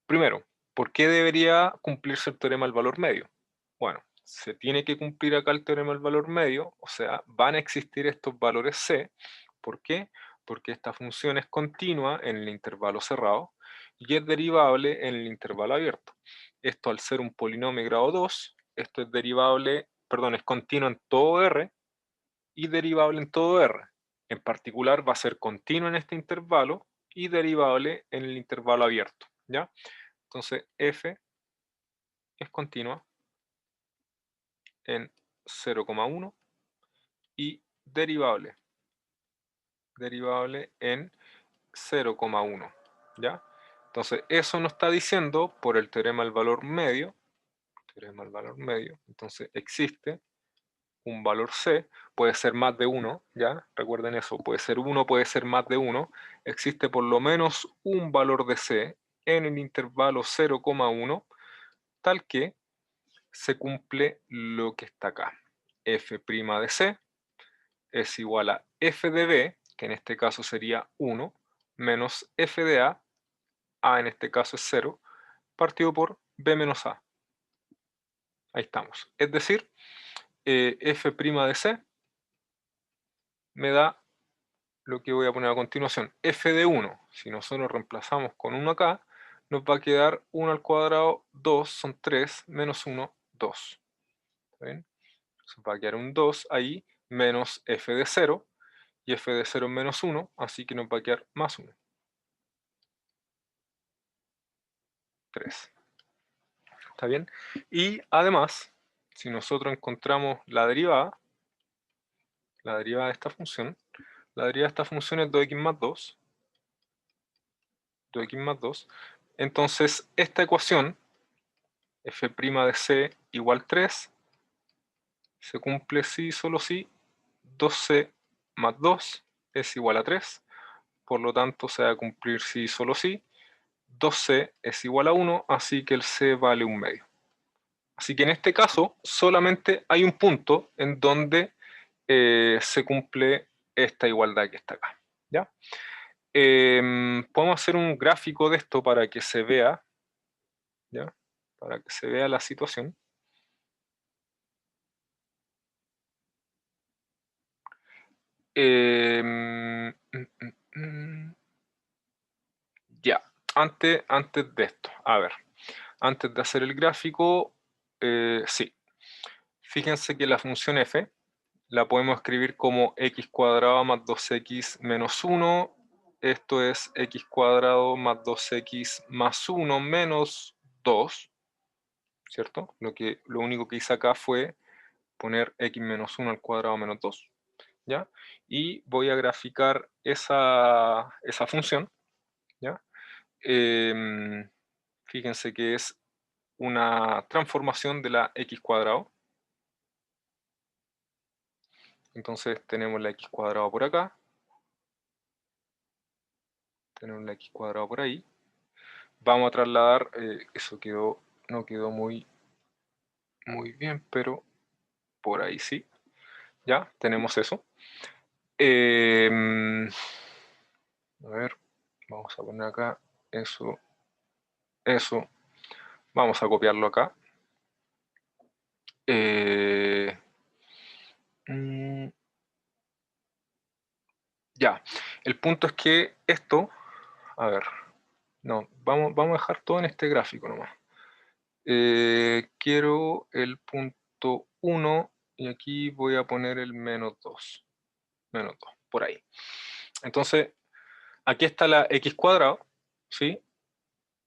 primero, ¿por qué debería cumplirse el teorema del valor medio? Bueno, se tiene que cumplir acá el teorema del valor medio, o sea, van a existir estos valores C. ¿Por qué? Porque esta función es continua en el intervalo cerrado y es derivable en el intervalo abierto. Esto al ser un polinomio grado 2, esto es derivable, perdón, es continuo en todo R y derivable en todo R. En particular va a ser continuo en este intervalo y derivable en el intervalo abierto, ¿ya? Entonces f es continua en 0,1 y derivable en 0,1, ¿ya? Entonces eso nos está diciendo por el teorema del valor medio, entonces existe un valor C, puede ser más de 1, ¿ya? Recuerden eso, puede ser 1, puede ser más de 1, existe por lo menos un valor de C en el intervalo 0,1, tal que se cumple lo que está acá. F' de C es igual a f de B, que en este caso sería 1, menos f de A en este caso es 0, partido por B menos A. Ahí estamos. Es decir, f' de C me da lo que voy a poner a continuación. F de 1, si nosotros reemplazamos con 1 acá, nos va a quedar 1 al cuadrado, 2, son 3, menos 1, 2. ¿Está bien? Entonces va a quedar un 2 ahí, menos f de 0, y f de 0 es menos 1, así que nos va a quedar más 1. 3. ¿Está bien? Y además, si nosotros encontramos la derivada de esta función, la derivada de esta función es 2x más 2, 2x más 2, entonces esta ecuación, f' de c igual 3, se cumple si, solo si, 2c más 2 es igual a 3, por lo tanto se va a cumplir si, solo si, 2c es igual a 1, así que el c vale 1 medio. Así que en este caso solamente hay un punto en donde se cumple esta igualdad que está acá, ¿ya? Podemos hacer un gráfico de esto para que se vea, ¿ya? Para que se vea la situación. Ya, antes de esto, a ver, antes de hacer el gráfico, sí, fíjense que la función f la podemos escribir como x cuadrado más 2x menos 1, esto es x cuadrado más 2x más 1 menos 2, ¿cierto? Lo único que hice acá fue poner x menos 1 al cuadrado menos 2, ¿ya? Y voy a graficar esa función, ¿ya? Fíjense que es una transformación de la x cuadrado. Entonces tenemos la x cuadrado por acá. Tenemos la x cuadrado por ahí. Vamos a trasladar, eso no quedó muy bien, pero por ahí sí. Ya, tenemos eso. A ver, vamos a poner acá eso. Vamos a copiarlo acá. Ya, el punto es que esto, a ver, no, vamos a dejar todo en este gráfico nomás. Quiero el punto 1 y aquí voy a poner el menos 2, por ahí. Entonces, aquí está la x cuadrado, ¿sí?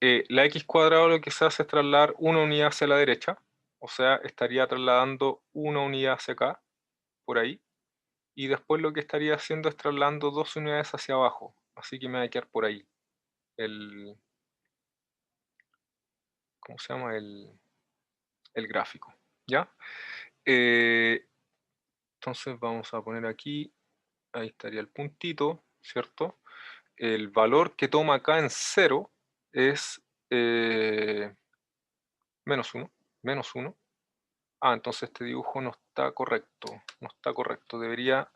La x cuadrado lo que se hace es trasladar una unidad hacia la derecha, o sea, estaría trasladando una unidad hacia acá, por ahí, y después lo que estaría haciendo es trasladando 2 unidades hacia abajo, así que me va a quedar por ahí ¿cómo se llama? El gráfico, ¿ya? Entonces vamos a poner aquí, ahí estaría el puntito, ¿cierto? El valor que toma acá en 0 es menos 1, menos 1. Ah, entonces este dibujo no está correcto, debería,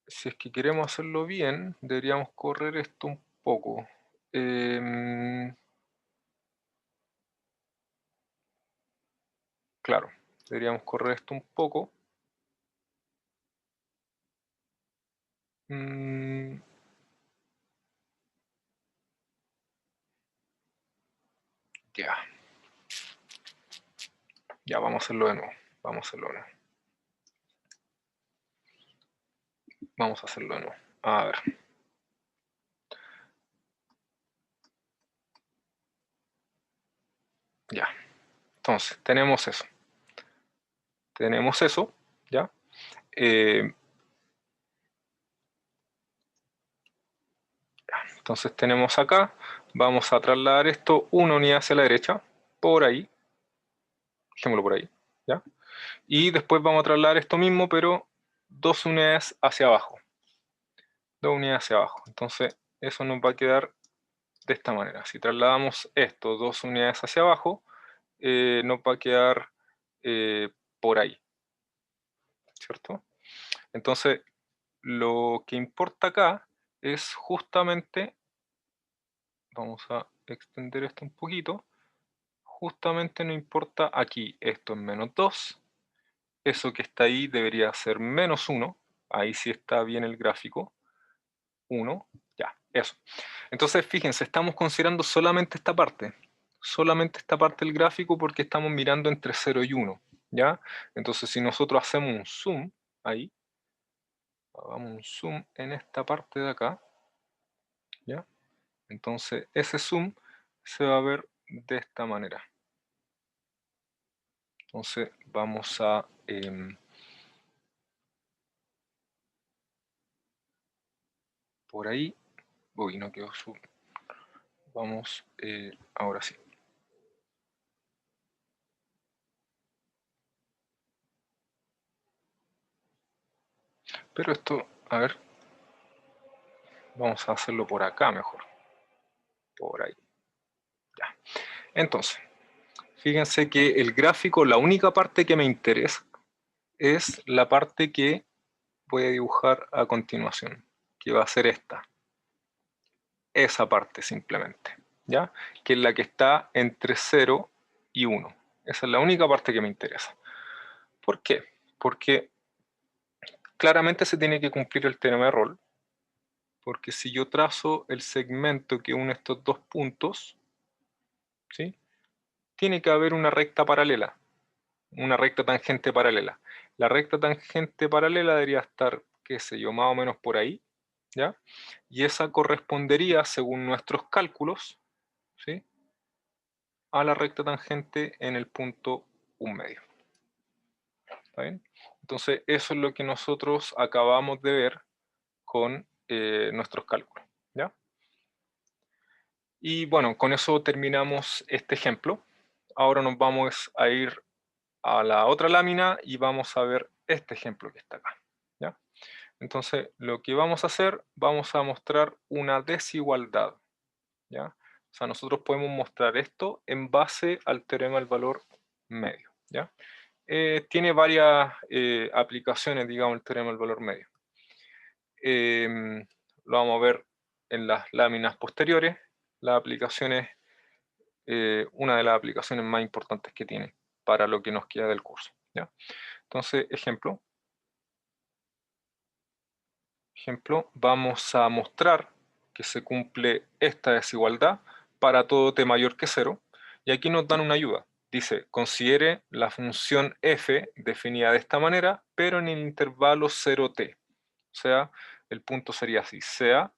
si es que queremos hacerlo bien, deberíamos correr esto un poco. Claro, deberíamos correr esto un poco. Ya. Ya, vamos a hacerlo de nuevo. Vamos a hacerlo de nuevo. Vamos a hacerlo de nuevo. A ver. Ya. Entonces, tenemos eso. Tenemos eso, ¿ya? Entonces tenemos acá, vamos a trasladar esto una unidad hacia la derecha, por ahí, dejémoslo por ahí, ¿ya? Y después vamos a trasladar esto mismo, pero 2 unidades hacia abajo. 2 unidades hacia abajo. Entonces, eso nos va a quedar de esta manera. Si trasladamos esto 2 unidades hacia abajo, nos va a quedar por ahí, ¿cierto? Entonces, lo que importa acá es justamente, vamos a extender esto un poquito, justamente no importa aquí, esto es menos 2, eso que está ahí debería ser menos 1, ahí sí está bien el gráfico, 1, ya, eso. Entonces, fíjense, estamos considerando solamente esta parte del gráfico porque estamos mirando entre 0 y 1, ¿ya? Entonces, si nosotros hacemos un zoom ahí, hagamos un zoom en esta parte de acá, ¿ya? Entonces, ese zoom se va a ver de esta manera. Entonces, vamos a... por ahí. Uy, no quedó zoom. Vamos, ahora sí. Pero esto, a ver, vamos a hacerlo por acá mejor. Por ahí. Ya. Entonces, fíjense que el gráfico, la única parte que me interesa es la parte que voy a dibujar a continuación, que va a ser esta. Esa parte simplemente, ¿ya? Que es la que está entre 0 y 1. Esa es la única parte que me interesa. ¿Por qué? Porque claramente se tiene que cumplir el teorema de Rolle, porque si yo trazo el segmento que une estos dos puntos, ¿sí? Tiene que haber una recta paralela, una recta tangente paralela. La recta tangente paralela debería estar, qué sé yo, más o menos por ahí, ¿ya? Y esa correspondería, según nuestros cálculos, ¿sí? A la recta tangente en el punto 1,5. ¿Está bien? Entonces, eso es lo que nosotros acabamos de ver con nuestros cálculos, ¿ya? Y bueno, con eso terminamos este ejemplo. ahora nos vamos a ir a la otra lámina y vamos a ver este ejemplo que está acá, ¿ya? Entonces, lo que vamos a hacer, vamos a mostrar una desigualdad, ¿ya? O sea, nosotros podemos mostrar esto en base al teorema del valor medio, ¿ya? Tiene varias aplicaciones, digamos, el teorema del valor medio. Lo vamos a ver en las láminas posteriores. Las aplicaciones, una de las aplicaciones más importantes que tiene para lo que nos queda del curso, ¿ya? Entonces, ejemplo, vamos a mostrar que se cumple esta desigualdad para todo t mayor que 0, y aquí nos dan una ayuda. Dice, considere la función f definida de esta manera, pero en el intervalo 0t. O sea, el punto sería así, sea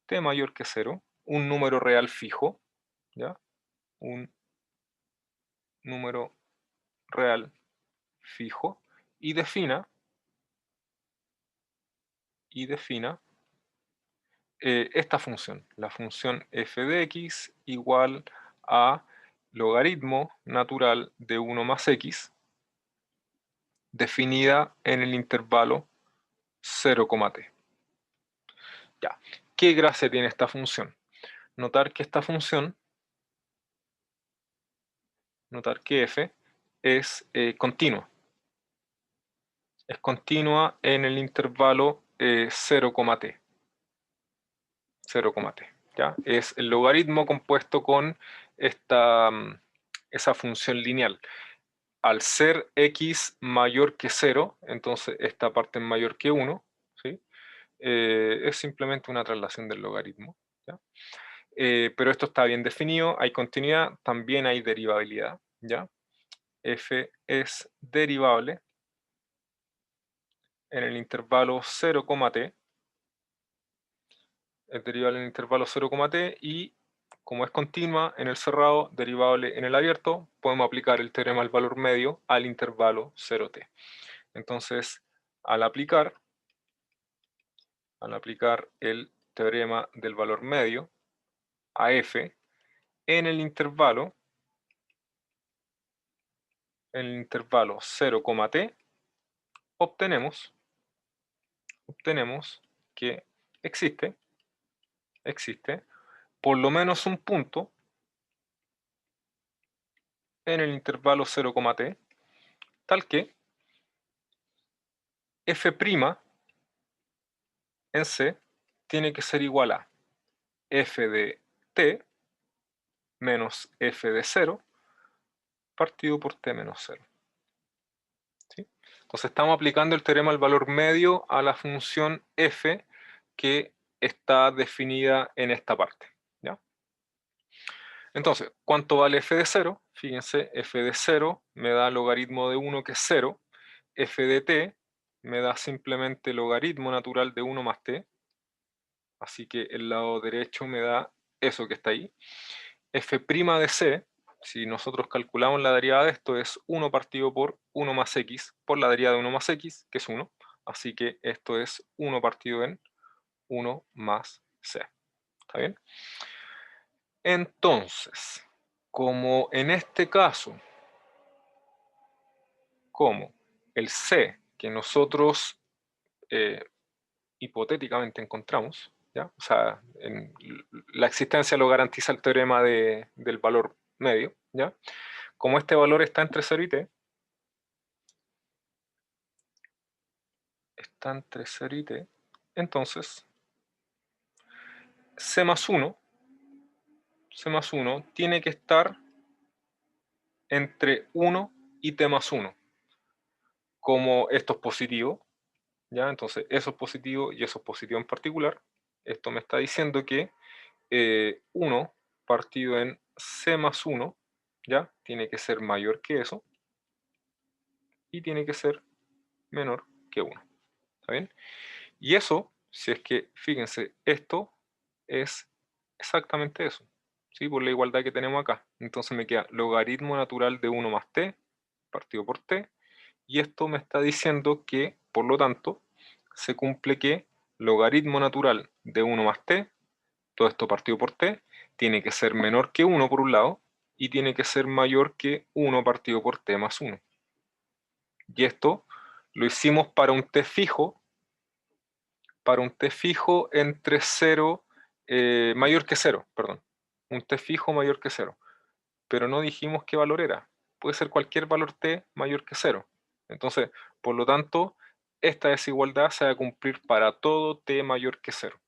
t mayor que 0, un número real fijo, ¿ya? Un número real fijo, y defina esta función, la función f de x igual a logaritmo natural de 1 más x, definida en el intervalo 0,t. Ya, ¿qué gracia tiene esta función? Notar que esta función, notar que f es continua. Es continua en el intervalo 0,t. 0,t, ¿ya? Es el logaritmo compuesto con esa función lineal. Al ser x mayor que 0, entonces esta parte es mayor que 1, ¿sí? Es simplemente una traslación del logaritmo, ¿ya? Pero esto está bien definido, hay continuidad, también hay derivabilidad, ¿ya? F es derivable en el intervalo 0,t, es derivable en el intervalo 0,t, y como es continua en el cerrado, derivable en el abierto, podemos aplicar el teorema del valor medio al intervalo 0t. Entonces, al aplicar el teorema del valor medio a f en el intervalo 0,t, obtenemos que existe por lo menos un punto en el intervalo 0,t, tal que f' en C tiene que ser igual a f de t menos f de 0 partido por t menos 0. ¿Sí? Entonces estamos aplicando el teorema del valor medio a la función f que está definida en esta parte, ¿ya? Entonces, ¿cuánto vale f de 0? Fíjense, f de 0 me da logaritmo de 1, que es 0. F de t me da simplemente logaritmo natural de 1 más t. Así que el lado derecho me da eso que está ahí. F' de c, si nosotros calculamos la derivada de esto, es 1 partido por 1 más x, por la derivada de 1 más x, que es 1. Así que esto es 1 partido en 1 más c. ¿Está bien? Entonces, como en este caso, como el c que nosotros hipotéticamente encontramos, ¿ya? O sea, la existencia lo garantiza el teorema del valor medio, ¿ya? Como este valor está entre 0 y t, entonces c más 1 tiene que estar entre 1 y t más 1. Como esto es positivo, ¿ya? Entonces eso es positivo y eso es positivo en particular. Esto me está diciendo que 1 partido en c más 1, ¿ya? Tiene que ser mayor que eso y tiene que ser menor que 1. ¿Está bien? Y eso, si es que, fíjense, esto es exactamente eso, ¿sí? Por la igualdad que tenemos acá. Entonces me queda logaritmo natural de 1 más t partido por t, y esto me está diciendo que, por lo tanto, se cumple que logaritmo natural de 1 más t, todo esto partido por t, tiene que ser menor que 1 por un lado, y tiene que ser mayor que 1 partido por t más 1. Y esto lo hicimos para un t fijo, entre 0, mayor que 0, perdón. Un t fijo mayor que 0. Pero no dijimos qué valor era. Puede ser cualquier valor t mayor que 0. Entonces, por lo tanto, esta desigualdad se va a cumplir para todo t mayor que 0.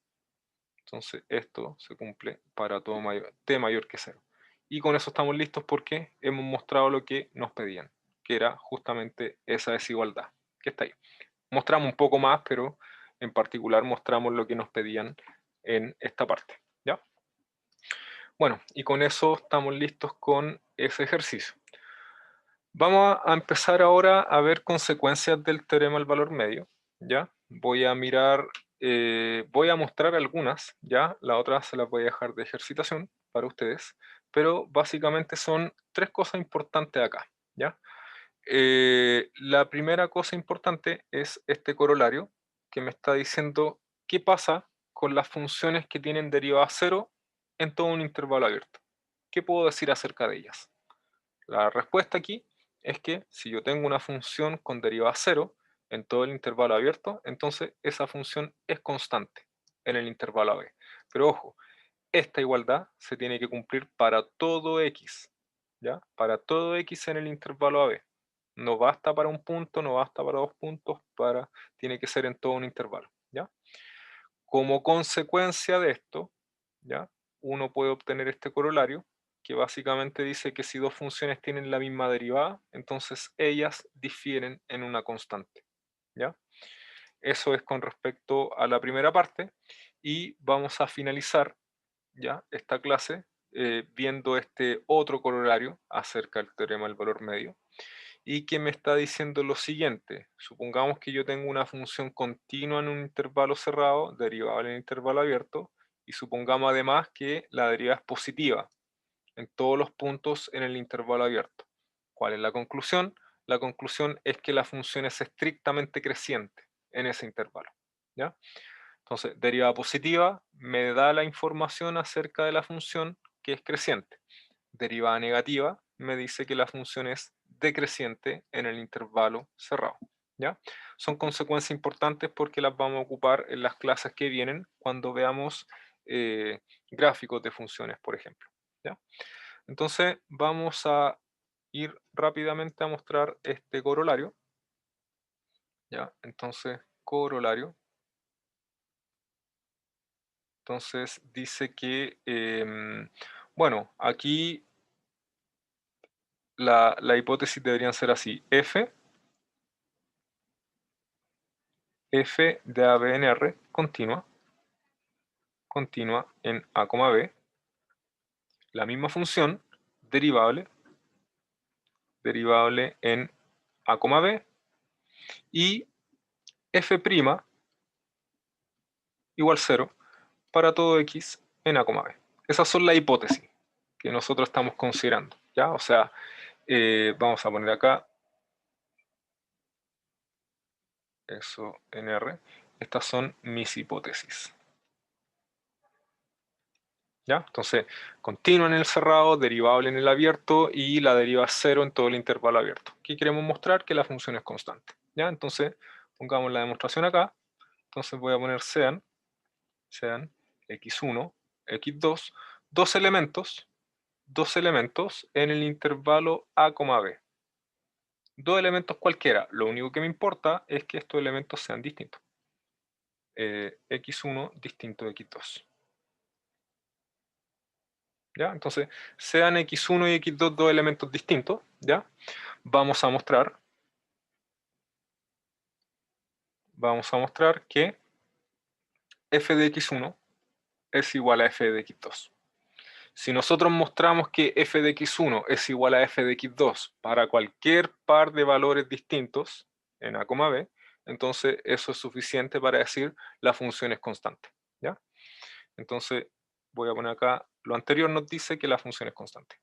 Entonces, esto se cumple para todo t mayor que 0. Y con eso estamos listos porque hemos mostrado lo que nos pedían, que era justamente esa desigualdad, que está ahí. Mostramos un poco más, pero en particular mostramos lo que nos pedían en esta parte, ¿ya? Bueno, y con eso estamos listos con ese ejercicio. Vamos a empezar ahora a ver consecuencias del teorema del valor medio, ¿ya? Voy a mirar, voy a mostrar algunas, ¿ya? La otra se las voy a dejar de ejercitación para ustedes, pero básicamente son 3 cosas importantes acá, ¿ya? La primera cosa importante es este corolario, que me está diciendo qué pasa con las funciones que tienen derivada 0 en todo un intervalo abierto. ¿Qué puedo decir acerca de ellas? La respuesta aquí es que si yo tengo una función con derivada 0 en todo el intervalo abierto, entonces esa función es constante en el intervalo AB. Pero ojo, esta igualdad se tiene que cumplir para todo x, ¿ya? Para todo x en el intervalo AB. No basta para un punto, no basta para 2 puntos, tiene que ser en todo un intervalo, ¿ya? Como consecuencia de esto, ¿ya? Uno puede obtener este corolario, que básicamente dice que si dos funciones tienen la misma derivada, entonces ellas difieren en una constante, ¿ya? Eso es con respecto a la primera parte, y vamos a finalizar ya esta clase viendo este otro corolario acerca del teorema del valor medio, y que me está diciendo lo siguiente: supongamos que yo tengo una función continua en un intervalo cerrado, derivable en el intervalo abierto, y supongamos además que la derivada es positiva en todos los puntos en el intervalo abierto. ¿Cuál es la conclusión? La conclusión es que la función es estrictamente creciente en ese intervalo, ¿ya? Entonces, derivada positiva me da la información acerca de la función que es creciente. Derivada negativa me dice que la función es decreciente en el intervalo cerrado, ¿ya? Son consecuencias importantes porque las vamos a ocupar en las clases que vienen cuando veamos gráficos de funciones, por ejemplo, ¿ya? Entonces, vamos a ir rápidamente a mostrar este corolario, ¿ya? Entonces, corolario. Entonces dice que, bueno, aquí la hipótesis deberían ser así: f de A, B en R continua en A, B, la misma función derivable en A, B, y f' igual 0 para todo x en A, B. Esas son las hipótesis que nosotros estamos considerando, ¿ya? O sea, vamos a poner acá eso en R. Estas son mis hipótesis, ¿ya? Entonces, continua en el cerrado, derivable en el abierto y la deriva 0 en todo el intervalo abierto. ¿Qué queremos mostrar? Que la función es constante, ¿ya? Entonces, pongamos la demostración acá. Entonces voy a poner sean x1, x2, dos elementos en el intervalo A, B. Dos elementos cualquiera. Lo único que me importa es que estos elementos sean distintos. x1 distinto de x2. ¿Ya? Entonces, sean x1 y x2 dos elementos distintos, ¿ya? Vamos a mostrar que f de x1 es igual a f de x2. Si nosotros mostramos que f de x1 es igual a f de x2 para cualquier par de valores distintos en A, B, entonces eso es suficiente para decir la función es constante, ¿ya? Entonces, voy a poner acá, lo anterior nos dice que la función es constante.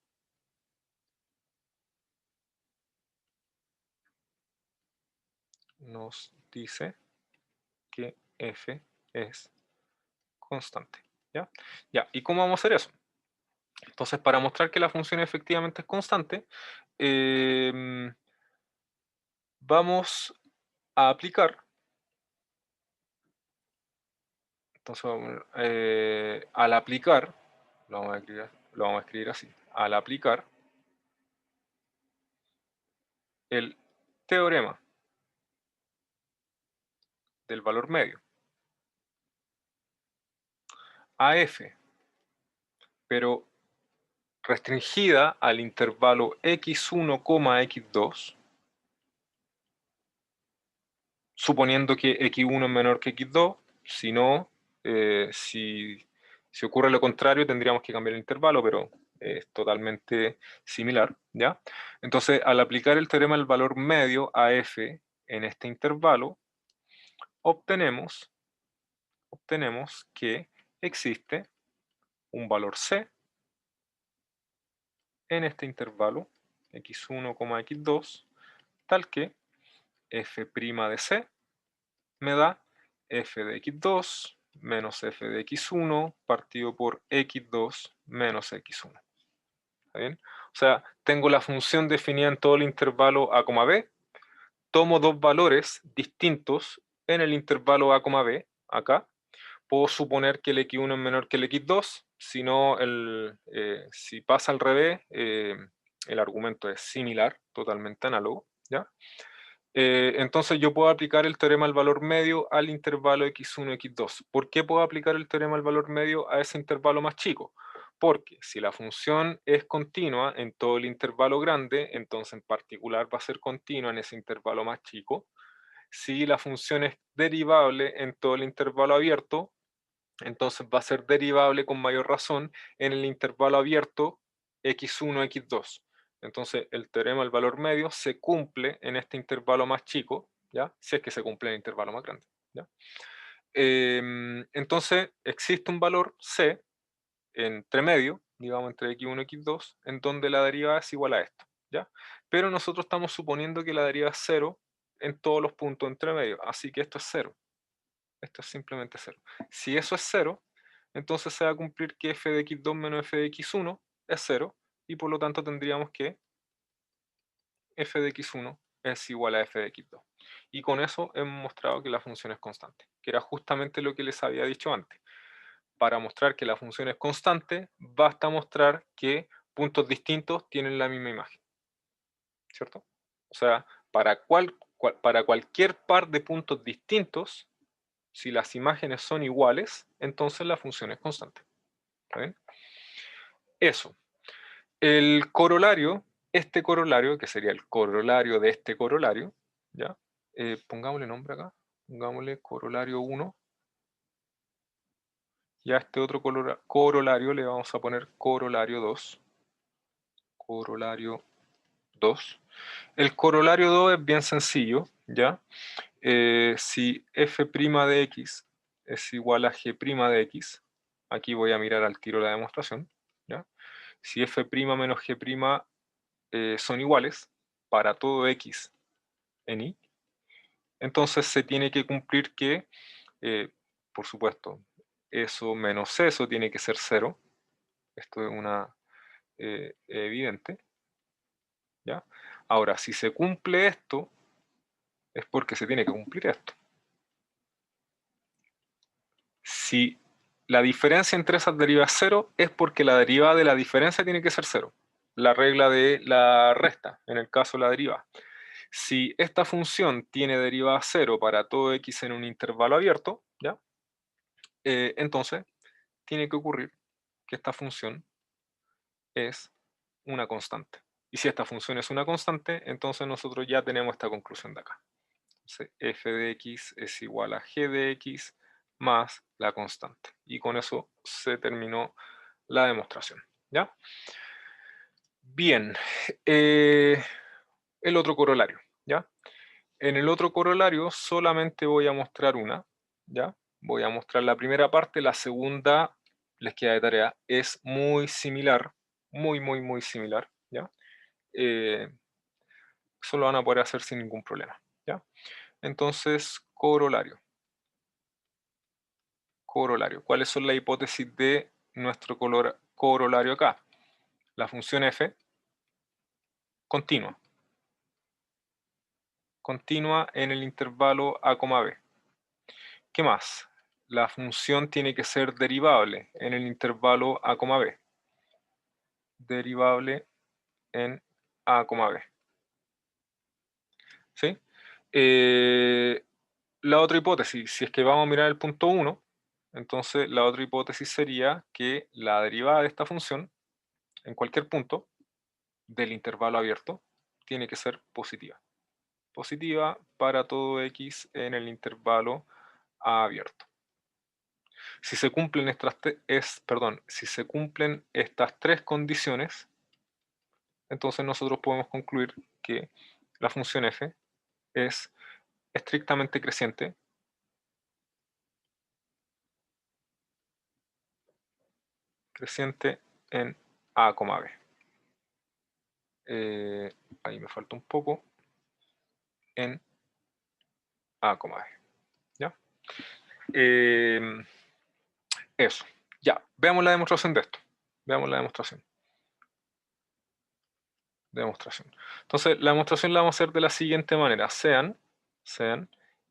Nos dice que f es constante, ¿ya? Ya, ¿y cómo vamos a hacer eso? Entonces, para mostrar que la función efectivamente es constante, vamos a aplicar. Entonces, al aplicar, lo vamos a escribir así, al aplicar el teorema del valor medio a f, pero restringida al intervalo x1, x2, suponiendo que x1 es menor que x2, si no, si ocurre lo contrario, tendríamos que cambiar el intervalo, pero es totalmente similar, ¿ya? Entonces, al aplicar el teorema del valor medio a f en este intervalo, obtenemos que existe un valor c en este intervalo, x1, x2, tal que f' de c me da f de x2 menos f de x1 partido por x2 menos x1. ¿Está bien? O sea, tengo la función definida en todo el intervalo a, b, tomo dos valores distintos en el intervalo a, b, acá, puedo suponer que el x1 es menor que el x2, si no, si pasa al revés, el argumento es similar, totalmente análogo, ¿ya? Entonces yo puedo aplicar el teorema del valor medio al intervalo x1, x2. ¿Por qué puedo aplicar el teorema del valor medio a ese intervalo más chico? Porque si la función es continua en todo el intervalo grande, entonces en particular va a ser continua en ese intervalo más chico. Si la función es derivable en todo el intervalo abierto, entonces va a ser derivable con mayor razón en el intervalo abierto x1, x2. Entonces el teorema del valor medio se cumple en este intervalo más chico, ¿ya? Si es que se cumple en el intervalo más grande, ¿ya? Entonces existe un valor c entre medio, digamos entre x1 y x2, en donde la derivada es igual a esto, ¿ya? Pero nosotros estamos suponiendo que la derivada es 0 en todos los puntos entre medio, así que esto es 0. Esto es simplemente 0. Si eso es 0, entonces se va a cumplir que f de x2 menos f de x1 es 0, y por lo tanto tendríamos que f de x1 es igual a f de x2. Y con eso hemos mostrado que la función es constante, que era justamente lo que les había dicho antes. Para mostrar que la función es constante, basta mostrar que puntos distintos tienen la misma imagen, ¿cierto? O sea, para cualquier par de puntos distintos, si las imágenes son iguales, entonces la función es constante. ¿Está bien? Eso. El corolario, este corolario, que sería el corolario de este corolario, ¿ya? Pongámosle nombre acá, pongámosle corolario 1, y a este otro corolario le vamos a poner corolario 2. Corolario 2. El corolario 2 es bien sencillo, ¿ya? Si f' de x es igual a g' de x, aquí voy a mirar al tiro la demostración, ¿ya? Si f' menos g' son iguales para todo x en y, entonces se tiene que cumplir que, por supuesto, eso menos eso tiene que ser 0, esto es una evidente, ¿ya? Ahora, si se cumple esto, es porque se tiene que cumplir esto. Si la diferencia entre esas derivas es 0, es porque la derivada de la diferencia tiene que ser 0. La regla de la resta, en el caso de la derivada. Si esta función tiene derivada 0 para todo x en un intervalo abierto, ¿ya? Entonces tiene que ocurrir que esta función es una constante. Y si esta función es una constante, entonces nosotros ya tenemos esta conclusión de acá. Entonces, f de x es igual a g de x más la constante. Y con eso se terminó la demostración, ¿ya? Bien, el otro corolario, ¿ya? En el otro corolario solamente voy a mostrar una, ¿ya? Voy a mostrar la primera parte, la segunda les queda de tarea, es muy similar, muy similar, ¿ya? Eso lo van a poder hacer sin ningún problema, ¿ya? Entonces, corolario. ¿Cuáles son las hipótesis de nuestro corolario acá? La función f continua. Continua en el intervalo a, b. ¿Qué más? La función tiene que ser derivable en el intervalo a, b. Derivable en a, b. ¿Sí? La otra hipótesis, si es que vamos a mirar el punto 1, entonces la otra hipótesis sería que la derivada de esta función en cualquier punto del intervalo abierto tiene que ser positiva. Positiva para todo x en el intervalo abierto. Si se cumplen estas tres condiciones, entonces nosotros podemos concluir que la función f es estrictamente creciente en a, b. Ahí me falta un poco, en a, b. ¿Ya? Eso. Ya, veamos la demostración de esto. Veamos la demostración. Entonces, la demostración la vamos a hacer de la siguiente manera. Sean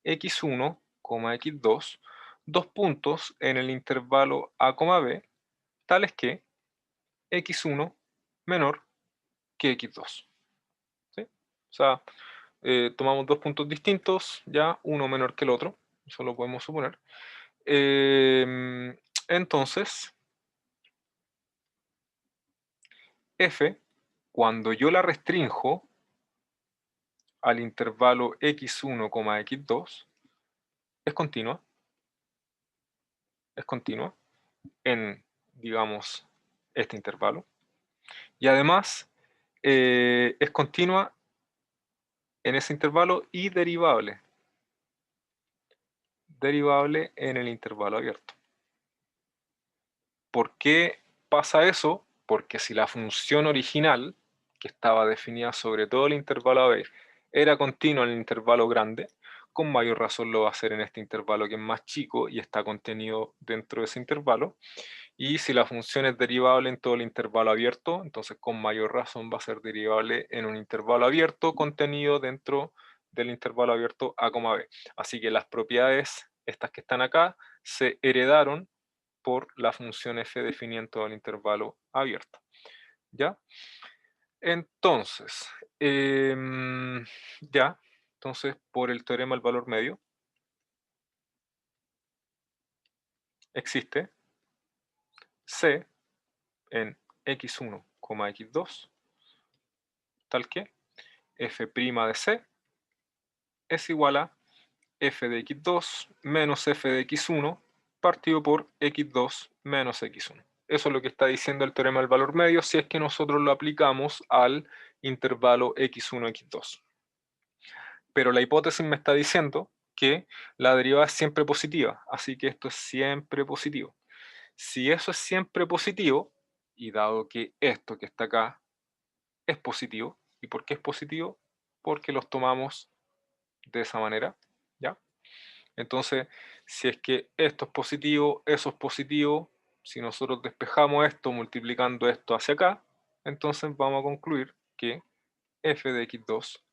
x1, x2, dos puntos en el intervalo a, b, tales que x1 menor que x2. ¿Sí? O sea, tomamos dos puntos distintos, ya uno menor que el otro, eso lo podemos suponer. Entonces, f, cuando yo la restrinjo al intervalo x1, x2, es continua en, digamos, este intervalo. Y además, es continua en ese intervalo y derivable en el intervalo abierto. ¿Por qué pasa eso? Porque si la función original, que estaba definida sobre todo el intervalo AB, era continua en el intervalo grande, con mayor razón lo va a hacer en este intervalo que es más chico y está contenido dentro de ese intervalo. Y si la función es derivable en todo el intervalo abierto, entonces con mayor razón va a ser derivable en un intervalo abierto contenido dentro del intervalo abierto a, b. Así que las propiedades, estas que están acá, se heredaron por la función f definida en todo el intervalo abierto. ¿Ya? Entonces, entonces por el teorema del valor medio, existe c en x1, x2, tal que f' de c es igual a f de x2 menos f de x1 partido por x2 menos x1. Eso es lo que está diciendo el teorema del valor medio si es que nosotros lo aplicamos al intervalo x1, x2. Pero la hipótesis me está diciendo que la derivada es siempre positiva, así que esto es siempre positivo. Si eso es siempre positivo, y dado que esto que está acá es positivo, ¿y por qué es positivo? Porque los tomamos de esa manera, ¿ya? Entonces, si es que esto es positivo, eso es positivo, si nosotros despejamos esto multiplicando esto hacia acá, entonces vamos a concluir que f de x2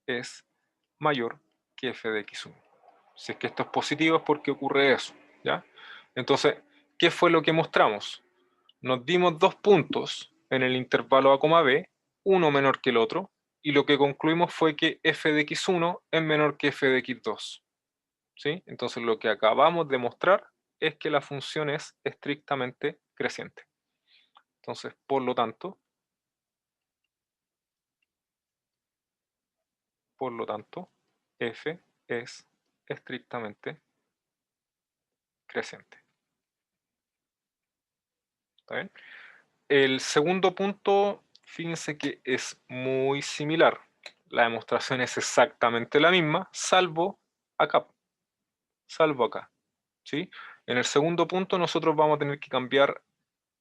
es mayor que f de x1. Si es que esto es positivo es porque ocurre eso, ¿ya? Entonces, ¿qué fue lo que mostramos? Nos dimos dos puntos en el intervalo a, b, uno menor que el otro, y lo que concluimos fue que f de x1 es menor que f de x2. ¿Sí? Entonces lo que acabamos de mostrar es que la función es estrictamente creciente. Entonces, por lo tanto, f es estrictamente creciente. ¿Está bien? El segundo punto, fíjense que es muy similar. La demostración es exactamente la misma, salvo acá. ¿Sí? En el segundo punto nosotros vamos a tener que cambiar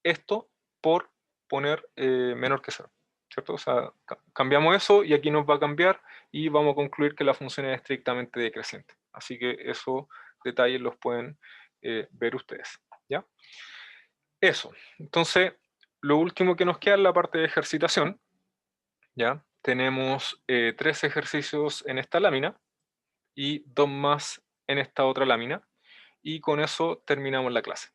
esto por poner menor que 0. ¿Cierto? O sea, cambiamos eso y aquí nos va a cambiar y vamos a concluir que la función es estrictamente decreciente. Así que esos detalles los pueden ver ustedes. ¿Ya? Eso. Entonces, Lo último que nos queda es la parte de ejercitación. ¿Ya? Tenemos 3 ejercicios en esta lámina y 2 más en esta otra lámina. Y con eso terminamos la clase.